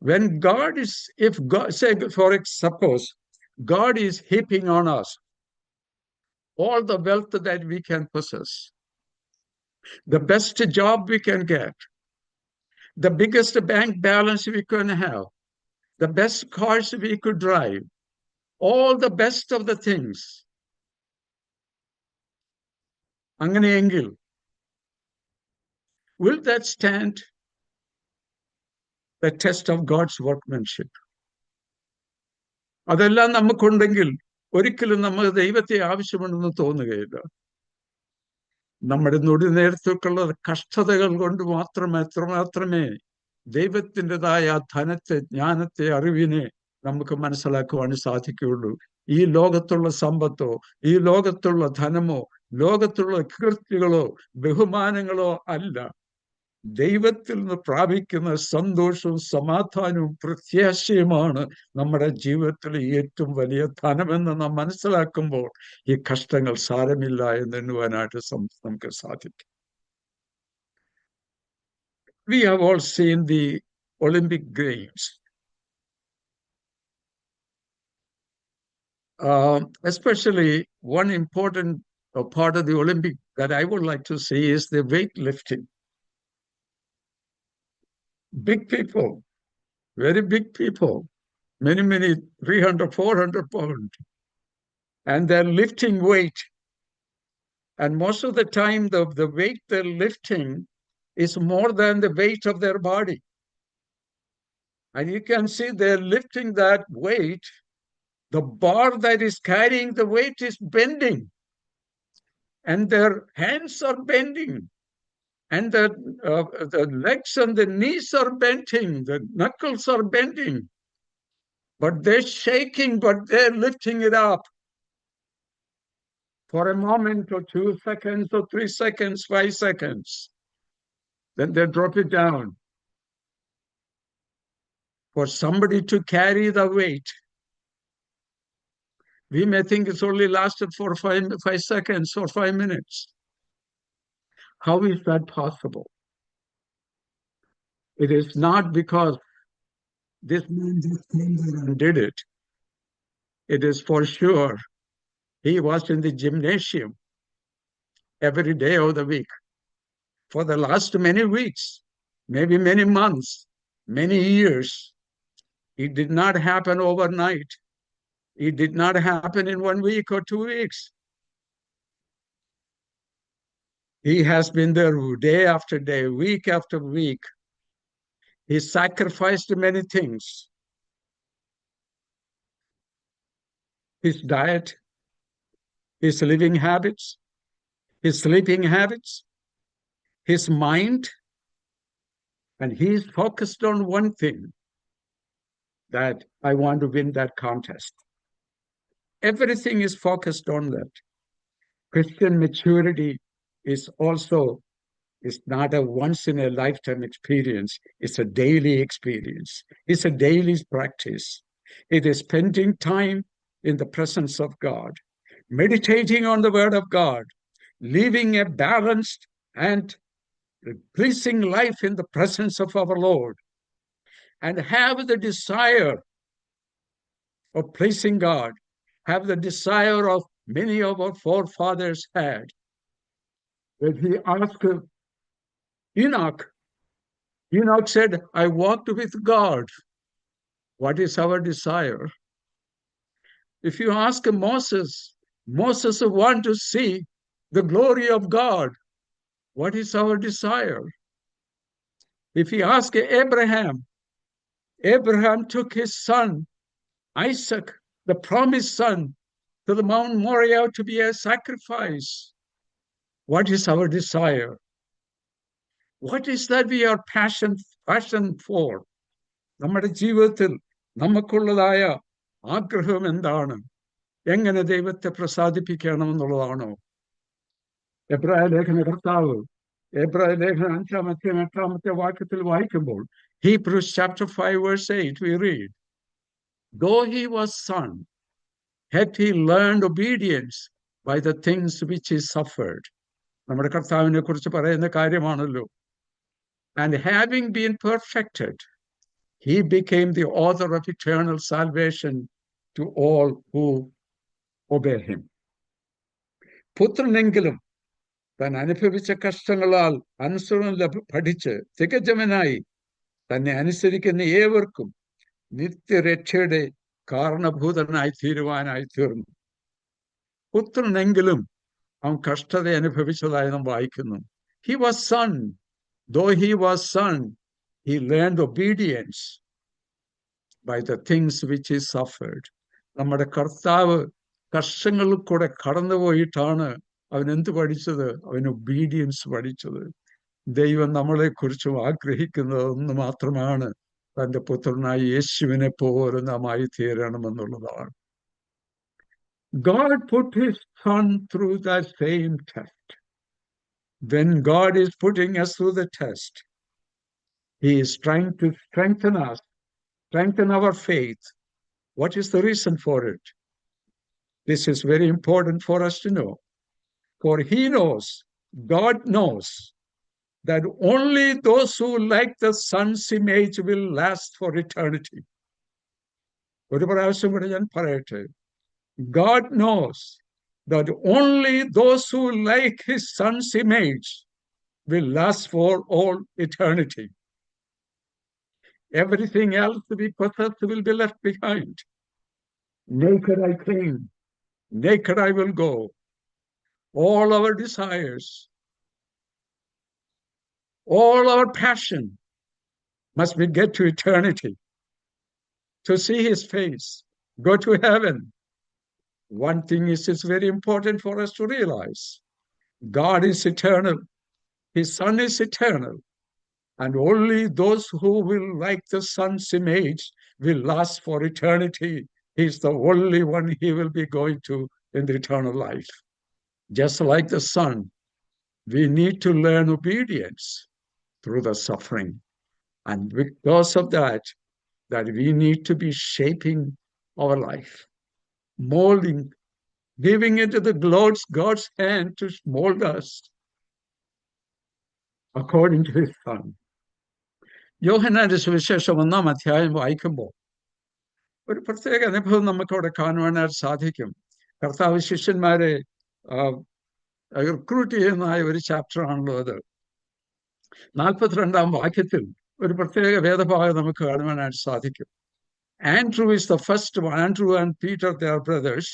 when God is, if God, say for suppose God is heaping on us all the wealth that we can possess, the best job we can get, the biggest bank balance we can have, the best cars we could drive, all the best of the things. അങ്ങനെയെങ്കിൽ will that stand the test of God's workmanship? അതെല്ലാം നമുക്കുണ്ടെങ്കിൽ ഒരിക്കലും നമ്മൾ ദൈവത്തെ ആവശ്യമുണ്ടെന്ന് തോന്നുകയില്ല. നമ്മുടെ നൊടിനേരത്തേക്കുള്ള കഷ്ടതകൾ കൊണ്ട് മാത്രമേ ദൈവത്തിൻ്റെതായ ധനത്തെ, ജ്ഞാനത്തെ, അറിവിനെ നമുക്ക് മനസ്സിലാക്കുവാൻ സാധിക്കുകയുള്ളൂ. ഈ ലോകത്തുള്ള സമ്പത്തോ, ഈ ലോകത്തുള്ള ധനമോ, ലോകത്തുള്ള കീർത്തികളോ ബഹുമാനങ്ങളോ അല്ല. ദൈവത്തിൽ നിന്ന് പ്രാപിക്കുന്ന സന്തോഷവും സമാധാനവും പ്രത്യാശയുമാണ് നമ്മുടെ ജീവിതത്തിലെ ഏറ്റവും വലിയ ധനമെന്ന് നാം മനസ്സിലാക്കുമ്പോൾ ഈ കഷ്ടങ്ങൾ സാരമില്ല എന്നെണ്ണുവാനായിട്ട് നമുക്ക് സാധിക്കും. We have all seen the Olympic Games. Especially one important part of the Olympic that I would like to see is the weightlifting. Big people, very big people, many 300, 400 pounds, and they're lifting weight. And most of the time, the weight they're lifting is more than the weight of their body. And you can see they're lifting that weight. The bar that is carrying the weight is bending, and their hands are bending, and the legs and the knees are bending, the knuckles are bending, but they're shaking, but they're lifting it up for a moment or 2 seconds or 3 seconds, 5 seconds. Then they drop it down. For somebody to carry the weight, we may think it's only lasted for 5 seconds or 5 minutes. How is that possible? It is not because this man just came there and did it. It is for sure he was in the gymnasium every day of the week for the last many weeks, maybe many months, many years. It did not happen overnight. It did not happen in 1 week or 2 weeks. He has been there day after day, week after week. He sacrificed many things. His diet, his living habits, his sleeping habits, his mind, and he is focused on one thing, that I want to win that contest. Everything is focused on that. Christian maturity is also is not a once in a lifetime experience. It's a daily experience. It's a daily practice. It is spending time in the presence of God, meditating on the word of God, living a balanced and pleasing life in the presence of our Lord, and have the desire of pleasing God, have the desire of many of our forefathers had. When he asked Enoch, Enoch said, I walked with God. What is our desire? If you ask Moses, Moses wants to see the glory of God. What is our desire? If you ask Abraham, Abraham took his son, Isaac, the promised son, to the Mount Moriah to be a sacrifice. What is our desire? What is that we are passion for? നമ്മുടെ ജീവിതത്തിൽ നമുക്കുള്ളതായ ആഗ്രഹം എന്താണ്? എങ്ങനെ ദൈവത്തെ പ്രസാദിപ്പിക്കണമെന്നുള്ളതാണോ? എബ്രായ ലേഖന കർത്താവ് എബ്രായ ലേഖന 5-8 വാക്യത്തിൽ വായിക്കുമ്പോൾ, Hebrews chapter 5 verse 8 we read, though he was son, had he learned obedience by the things which he suffered. നമ്മുടെ കർത്താവിനെ കുറിച്ച് പറയുന്ന കാര്യമാണല്ലോ. And having been perfected, he became the author of eternal salvation to all who obey him. പുത്രനെങ്കിലും താൻ അനുഭവിച്ച കഷ്ടങ്ങളാൽ അനുസരണം പഠിച്ച് തികജമനായി തന്നെ അനുസരിക്കുന്ന ഏവർക്കും നിത്യരക്ഷയുടെ കാരണഭൂതനായി തീരുവാനായി തീർന്നു. പുത്രനെങ്കിലും അവൻ കഷ്ടത അനുഭവിച്ചതായി നാം വായിക്കുന്നു. He was son. Though he was son, he learned obedience by the things which he suffered. നമ്മുടെ കർത്താവ് കഷ്ടങ്ങളിൽ കൂടെ കടന്നുപോയിട്ടാണ് അവൻ എന്ത് പഠിച്ചത്? അവൻ ഒബീഡിയൻസ് പഠിച്ചത്. ദൈവം നമ്മളെക്കുറിച്ചും ആഗ്രഹിക്കുന്നത് ഒന്ന് മാത്രമാണ്, തൻ്റെ പുത്രനായ യേശുവിനെ പോലെ നാം ആയി തീരണമെന്നുള്ളതാണ്. God put his son through that same test. When God is putting us through the test, he is trying to strengthen us, strengthen our faith. What is the reason for it? This is very important for us to know. For he knows, God knows, that only those who like the son's image will last for eternity. ഒരു പ്രാവശ്യം കൂടെ ഞാൻ പറയട്ടെ. God knows that only those who like his son's image will last for all eternity. Everything else we possess will be left behind. Naked I came, naked I will go. All our desires, all our passion must be get to eternity, to see his face, go to heaven. One thing is very important for us to realize. God is eternal. His son is eternal. And only those who will like the son's image will last for eternity. He's the only one he will be going to in the eternal life. Just like the son, we need to learn obedience through the suffering. And because of that we need to be shaping our life, molding, giving it to the God's hand to mold us according to his son. യോഹന്നാന്റെ സുവിശേഷം 1-ാം അധ്യായം വായിക്കുമ്പോൾ ഒരു പ്രത്യേക അനുഭവം നമുക്കവിടെ കാണുവാനായിട്ട് സാധിക്കും. കർത്താവ് ശിഷ്യന്മാരെ റിക്രൂട്ട് ചെയ്യുന്നതായ ഒരു ചാപ്റ്ററാണല്ലോ അത്. 42-ാം വാക്യത്തിൽ ഒരു പ്രത്യേക വേദഭാഗം നമുക്ക് കാണുവാനായിട്ട് സാധിക്കും. Andrew is the first one. Andrew and Peter, they are brothers.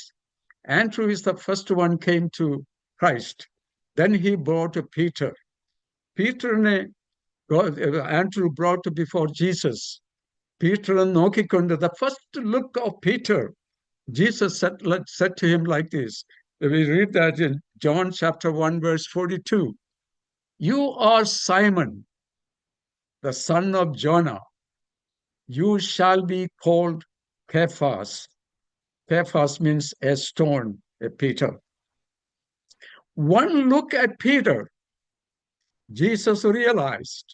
Andrew is the first one came to Christ. Then he brought Peter. Peterനെ Andrew brought before Jesus. Peter നോക്കിക്കൊണ്ട്, the first look of Peter, Jesus said to him like this. We read that in John chapter 1 verse 42. You are Simon, the son of Jonah. You shall be called Cephas. Cephas means a stone, a Peter. One look at Peter, Jesus realized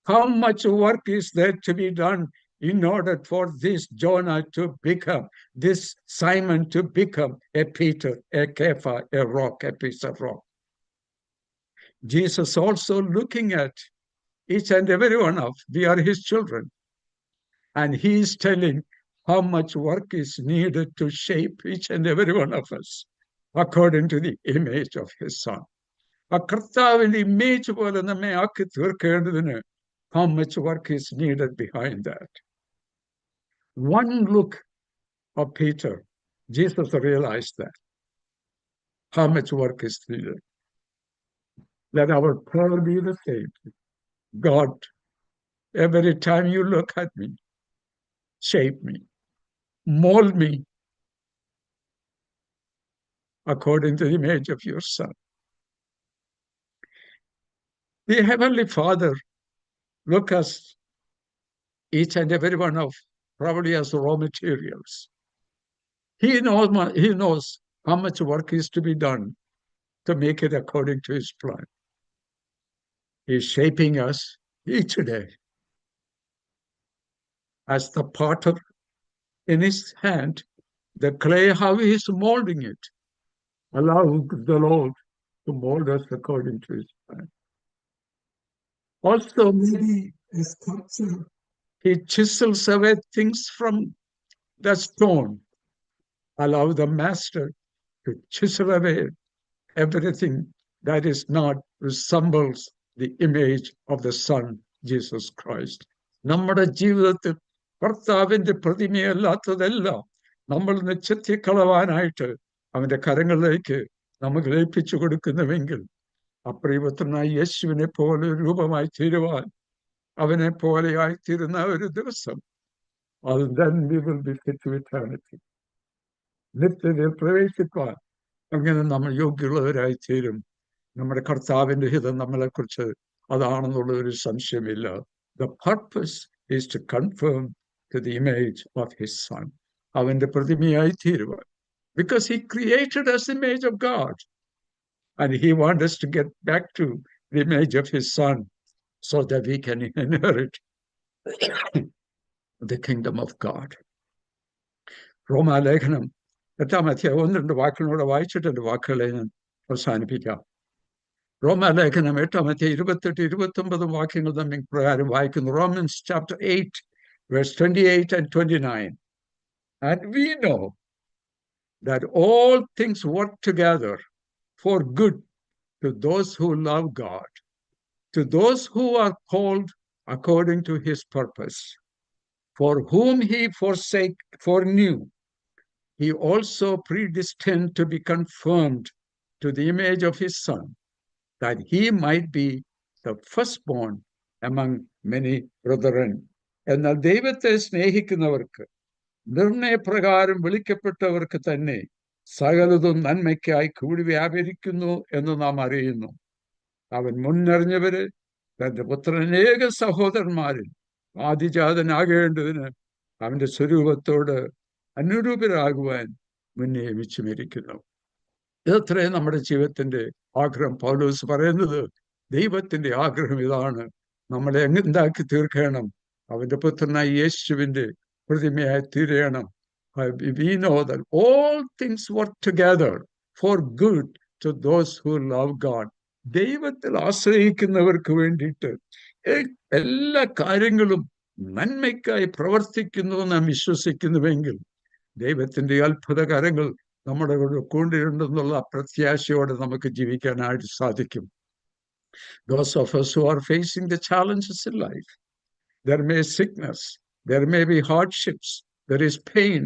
how much work is there to be done in order for this Jonah to become, this Simon to become a Peter, a Cephas, a rock, a piece of rock. Jesus also looking at each and every one of, we are his children. And he is telling how much work is needed to shape each and every one of us according to the image of his son. ആ കർത്താവിന്റെ image പോലെ നമ്മെ ആക്കി തീർക്കേണ്ടതിന് how much work is needed behind that. One look of Peter, Jesus realized that. How much work is needed. Let our prayer be the same. God, every time you look at me, shape me, mold me according to the image of your son. The Heavenly Father look us, each and every one of, probably as raw materials. He knows how much work is to be done to make it according to his plan. He's shaping us each day. As the potter in his hand, the clay, how he is molding it. Allow the Lord to mold us according to his plan. Also, maybe a sculpture, he chisels away things from the stone. Allow the master to chisel away everything that is not resembles the image of the Son, Jesus Christ. നമ്മുടെ ജീവിതത്തിൽ കർത്താവിന്റെ പ്രതിമയല്ലാത്തതെല്ലാം നമ്മൾ ചെത്തിക്കളവാനായിട്ട് അവന്റെ കരങ്ങളിലേക്ക് നമുക്ക് ഏൽപ്പിച്ചു കൊടുക്കുന്നുവെങ്കിൽ അപ്രിയപുത്രനായ യേശുവിനെ പോലെ രൂപമായി തീരുവാൻ, അവനെ പോലെയായി തീരുന്ന ഒരു ദിവസം, അത് then we will be fit to eternity. നിത്യതയിൽ പ്രവേശിപ്പാൻ അങ്ങനെ നമ്മൾ യോഗ്യമുള്ളവരായി തീരും. നമ്മുടെ കർത്താവിന്റെ ഹിതം നമ്മളെക്കുറിച്ച് അതാണെന്നുള്ള ഒരു സംശയമില്ല. The purpose is to conform to the image of his son. അവന്റെ പ്രതിമയായി തീരുവാൻ. Because he created us the image of God. And he wants us to get back to the image of his son so that we can inherit the kingdom of God. റോമാലേഖനം 8-ാം അധ്യായം 1-2 വാക്കുകളോടെ വായിച്ചിട്ട് വാക്കുകളെ ഞാൻ അവസാനിപ്പിക്കാം. റോമാലേഖനം 8-ാം അധ്യായം 28-29 വാക്യങ്ങൾ തമ്മിൽ പ്രകാരം വായിക്കുന്നു. Romans chapter 8 verse 28 and 29. And we know that all things work together for good to those who love God, to those who are called according to his purpose. For whom he foreknew, he also predestined to be conformed to the image of his son, that he might be the firstborn among many brethren. എന്നാൽ ദൈവത്തെ സ്നേഹിക്കുന്നവർക്ക്, നിർണയപ്രകാരം വിളിക്കപ്പെട്ടവർക്ക് തന്നെ സകലതും നന്മയ്ക്കായി കൂടി വ്യാപരിക്കുന്നു എന്ന് നാം അറിയുന്നു. അവൻ മുന്നറിഞ്ഞവര് തന്റെ പുത്രനേക സഹോദരന്മാരിൽ ആദിജാതനാകേണ്ടതിന് അവന്റെ സ്വരൂപത്തോട് അനുരൂപരാകുവാൻ മുന്നേ നിയമിച്ചുമിരിക്കുന്നു. ഇതത്രേ നമ്മുടെ ജീവിതത്തിന്റെ ആഗ്രഹം. പൗലോസ് പറയുന്നത് ദൈവത്തിന്റെ ആഗ്രഹം ഇതാണ്. നമ്മളെ എന്താക്കി തീർക്കണം? അവന്റെ പുത്രനായ യേശുവിന്റെ പ്രതിമയായി തീരണം. We know that all things work together for good to those who love God. ദൈവത്തിൽ ആശ്രയിക്കുന്നവർക്ക് വേണ്ടിയിട്ട് എല്ലാ കാര്യങ്ങളും നന്മയ്ക്കായി പ്രവർത്തിക്കുന്നു നാം വിശ്വസിക്കുന്നുവെങ്കിൽ ദൈവത്തിന്റെ അത്ഭുത കാര്യങ്ങൾ നമ്മുടെ കൂടെയുണ്ടെന്നുള്ള പ്രത്യാശയോടെ നമുക്ക് ജീവിക്കാനായിട്ട് സാധിക്കും. Those of us who are facing the challenges in life, there may be sickness, there may be hardships, there is pain,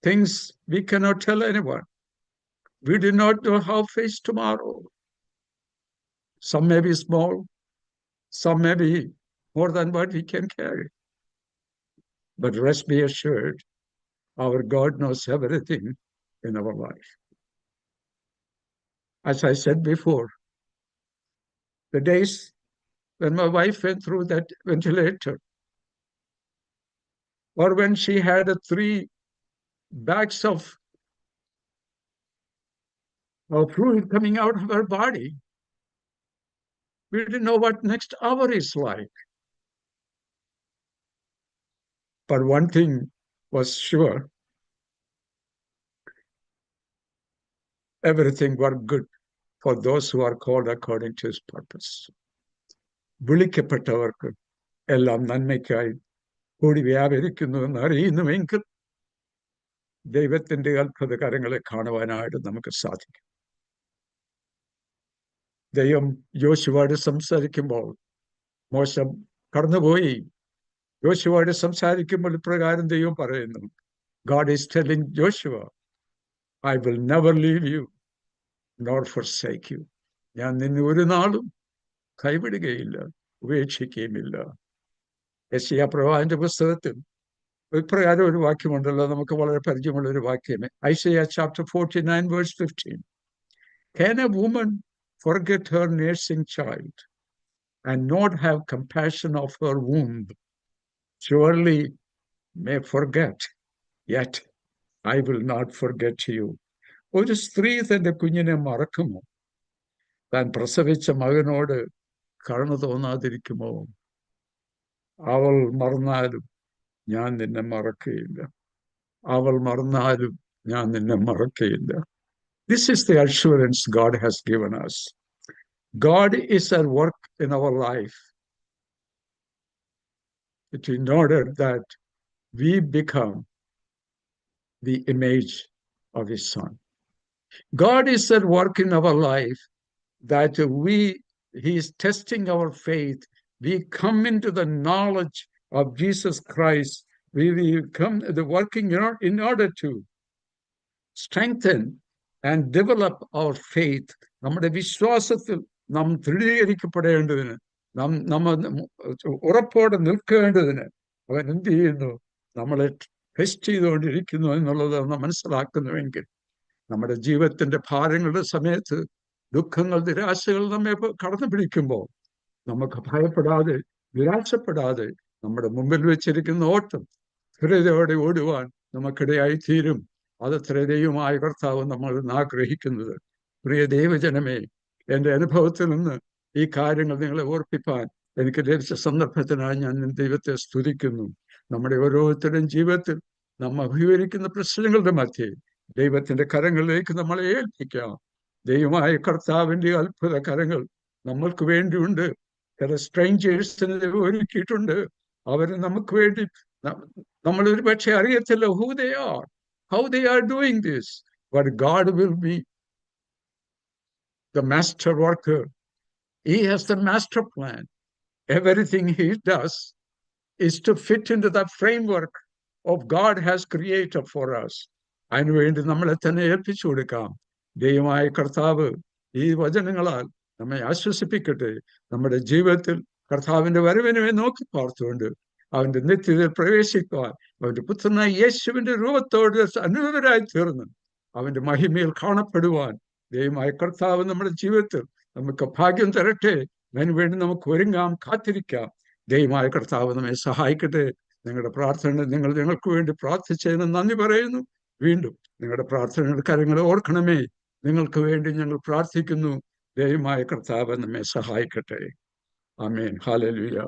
things we cannot tell anyone. We do not know how to face tomorrow. Some may be small, some may be more than what we can carry. But rest be assured, our God knows everything in our life. As I said before, the days when my wife went through that ventilator, or when she had 3 bags of fluid coming out of her body, we didn't know what next hour is like. But one thing was sure, everything worked good for those who are called according to his purpose. വിളിക്കപ്പെട്ടവർക്ക് എല്ലാം നന്മയ്ക്കായി കൂടി വ്യാപരിക്കുന്നു എന്ന് അറിയുന്നുവെങ്കിൽ ദൈവത്തിന്റെ അത്ഭുത കരങ്ങളെ കാണുവാനായിട്ട് നമുക്ക് സാധിക്കും. ദൈവം യോശുവയോട് സംസാരിക്കുമ്പോൾ മോശ കടന്നുപോയി. യോശുവയോട് സംസാരിക്കുമ്പോൾ ഇപ്രകാരം ദൈവം പറയുന്നു, God is telling Joshua, I will never leave you nor forsake you. ഞാൻ നിന്നെ ഒരു നാളും കൈവിടുകയില്ല, ഉപേക്ഷിക്കുകയുമില്ല. യെശയ്യാ പ്രവാചകന്റെ പുസ്തകത്തിൽ ഇപ്രകാരം ഒരു വാക്യമുണ്ടല്ലോ, നമുക്ക് വളരെ പരിചയമുള്ള ഒരു വാക്യമേ. Isaiah chapter 49 verse 15. Can a woman forget her nursing child and not have compassion of her womb? Surely may forget, yet I will not forget you. ഒരു സ്ത്രീ തന്റെ കുഞ്ഞിനെ മറക്കുമോ? താൻ പ്രസവിച്ച മകനോട് കരുണ തോന്നാതിരിക്കുമോ? അവൾ മറന്നാലും ഞാൻ നിന്നെ മറക്കുകയില്ല. അവൾ മറന്നാലും ഞാൻ നിന്നെ മറക്കുകയില്ല. This is the assurance God has given us. God is at work in our life in order that we become the image of his Son. God is at work in our life that he is testing our faith. We come into the knowledge of Jesus Christ. We come the working in order to strengthen and develop our faith. നമ്മുടെ വിശ്വാസത്തിൽ നാം ദൃഢീകരിക്കപ്പെടേണ്ടതിന്, നമ്മൾ ഉറപ്പോടെ നിൽക്കേണ്ടതിന് അവൻ എന്ത് ചെയ്യുന്നു? നമ്മളെ test ചെയ്തുകൊണ്ടിരിക്കുന്നു എന്നുള്ളത് നാം മനസ്സിലാക്കുന്നുവെങ്കിൽ, നമ്മുടെ ജീവിതത്തിന്റെ ഭാരങ്ങളുടെ സമയത്ത് ദുഃഖങ്ങൾ, നിരാശകൾ നമ്മെ കടന്നു പിടിക്കുമ്പോൾ നമുക്ക് ഭയപ്പെടാതെ, നിരാശപ്പെടാതെ നമ്മുടെ മുമ്പിൽ വെച്ചിരിക്കുന്ന ഓട്ടം സ്ഥിരതയോടെ ഓടുവാൻ നമുക്കിടയായി തീരും. അതത്ര ദൈവമായ കർത്താവ് നമ്മൾ ആഗ്രഹിക്കുന്നത്. പ്രിയ ദൈവജനമേ, എൻ്റെ അനുഭവത്തിൽ നിന്ന് ഈ കാര്യങ്ങൾ നിങ്ങളെ ഓർപ്പിപ്പാൻ എനിക്ക് ലഭിച്ച സന്ദർഭത്തിനായി ഞാൻ ദൈവത്തെ സ്തുതിക്കുന്നു. നമ്മുടെ ഓരോരുത്തരുടെയും ജീവിതത്തിൽ നാം അഭിമുഖീകരിക്കുന്ന പ്രശ്നങ്ങളുടെ മധ്യേ ദൈവത്തിന്റെ കരങ്ങളിലേക്ക് നമ്മളെ ഏൽപ്പിക്കാം. ദൈവമായ കർത്താവിന്റെ അത്ഭുത കരങ്ങൾ നമ്മൾക്ക് വേണ്ടിയുണ്ട്. ചില സ്ട്രേഞ്ചേഴ്സിനെ ദൈവം ഒരുക്കിയിട്ടുണ്ട്. അവര് നമുക്ക് വേണ്ടി, നമ്മൾ ഒരു പക്ഷെ അറിയത്തില്ല how they are doing this, but God will be the master worker. He has the master plan. Everything he does is to fit into the framework of God has created for us. അതിനുവേണ്ടി നമ്മളെ തന്നെ ഏൽപ്പിച്ചു കൊടുക്കാം. ദൈവമായ കർത്താവ് ഈ വചനങ്ങളാൽ നമ്മെ ആശ്വസിപ്പിക്കട്ടെ. നമ്മുടെ ജീവിതത്തിൽ കർത്താവിന്റെ വരവിനെ നോക്കി പാർത്തുകൊണ്ട് അവന്റെ നിത്യതയിൽ പ്രവേശിക്കുവാൻ, അവന്റെ പുത്രനായ യേശുവിന്റെ രൂപത്തോട് അനുരൂപരായി തീർന്ന് അവന്റെ മഹിമയിൽ കാണപ്പെടുവാൻ ദൈവമായ കർത്താവ് നമ്മുടെ ജീവിതത്തിൽ നമുക്ക് ഭാഗ്യം തരട്ടെ. അതിനുവേണ്ടി നമുക്ക് ഒരുങ്ങാം, കാത്തിരിക്കാം. ദൈവമായ കർത്താവ് നമ്മെ സഹായിക്കട്ടെ. നിങ്ങളുടെ പ്രാർത്ഥന, നിങ്ങൾ ഞങ്ങൾക്ക് വേണ്ടി പ്രാർത്ഥിച്ചതിന് നന്ദി പറയുന്നു. വീണ്ടും നിങ്ങളുടെ പ്രാർത്ഥനയുടെ കാര്യങ്ങൾ ഓർക്കണമേ. നിങ്ങൾക്ക് വേണ്ടി ഞങ്ങൾ പ്രാർത്ഥിക്കുന്നു. ദൈവമായ കർത്താവ് നമ്മെ സഹായിക്കട്ടെ. ആമേൻ. ഹല്ലേലൂയ.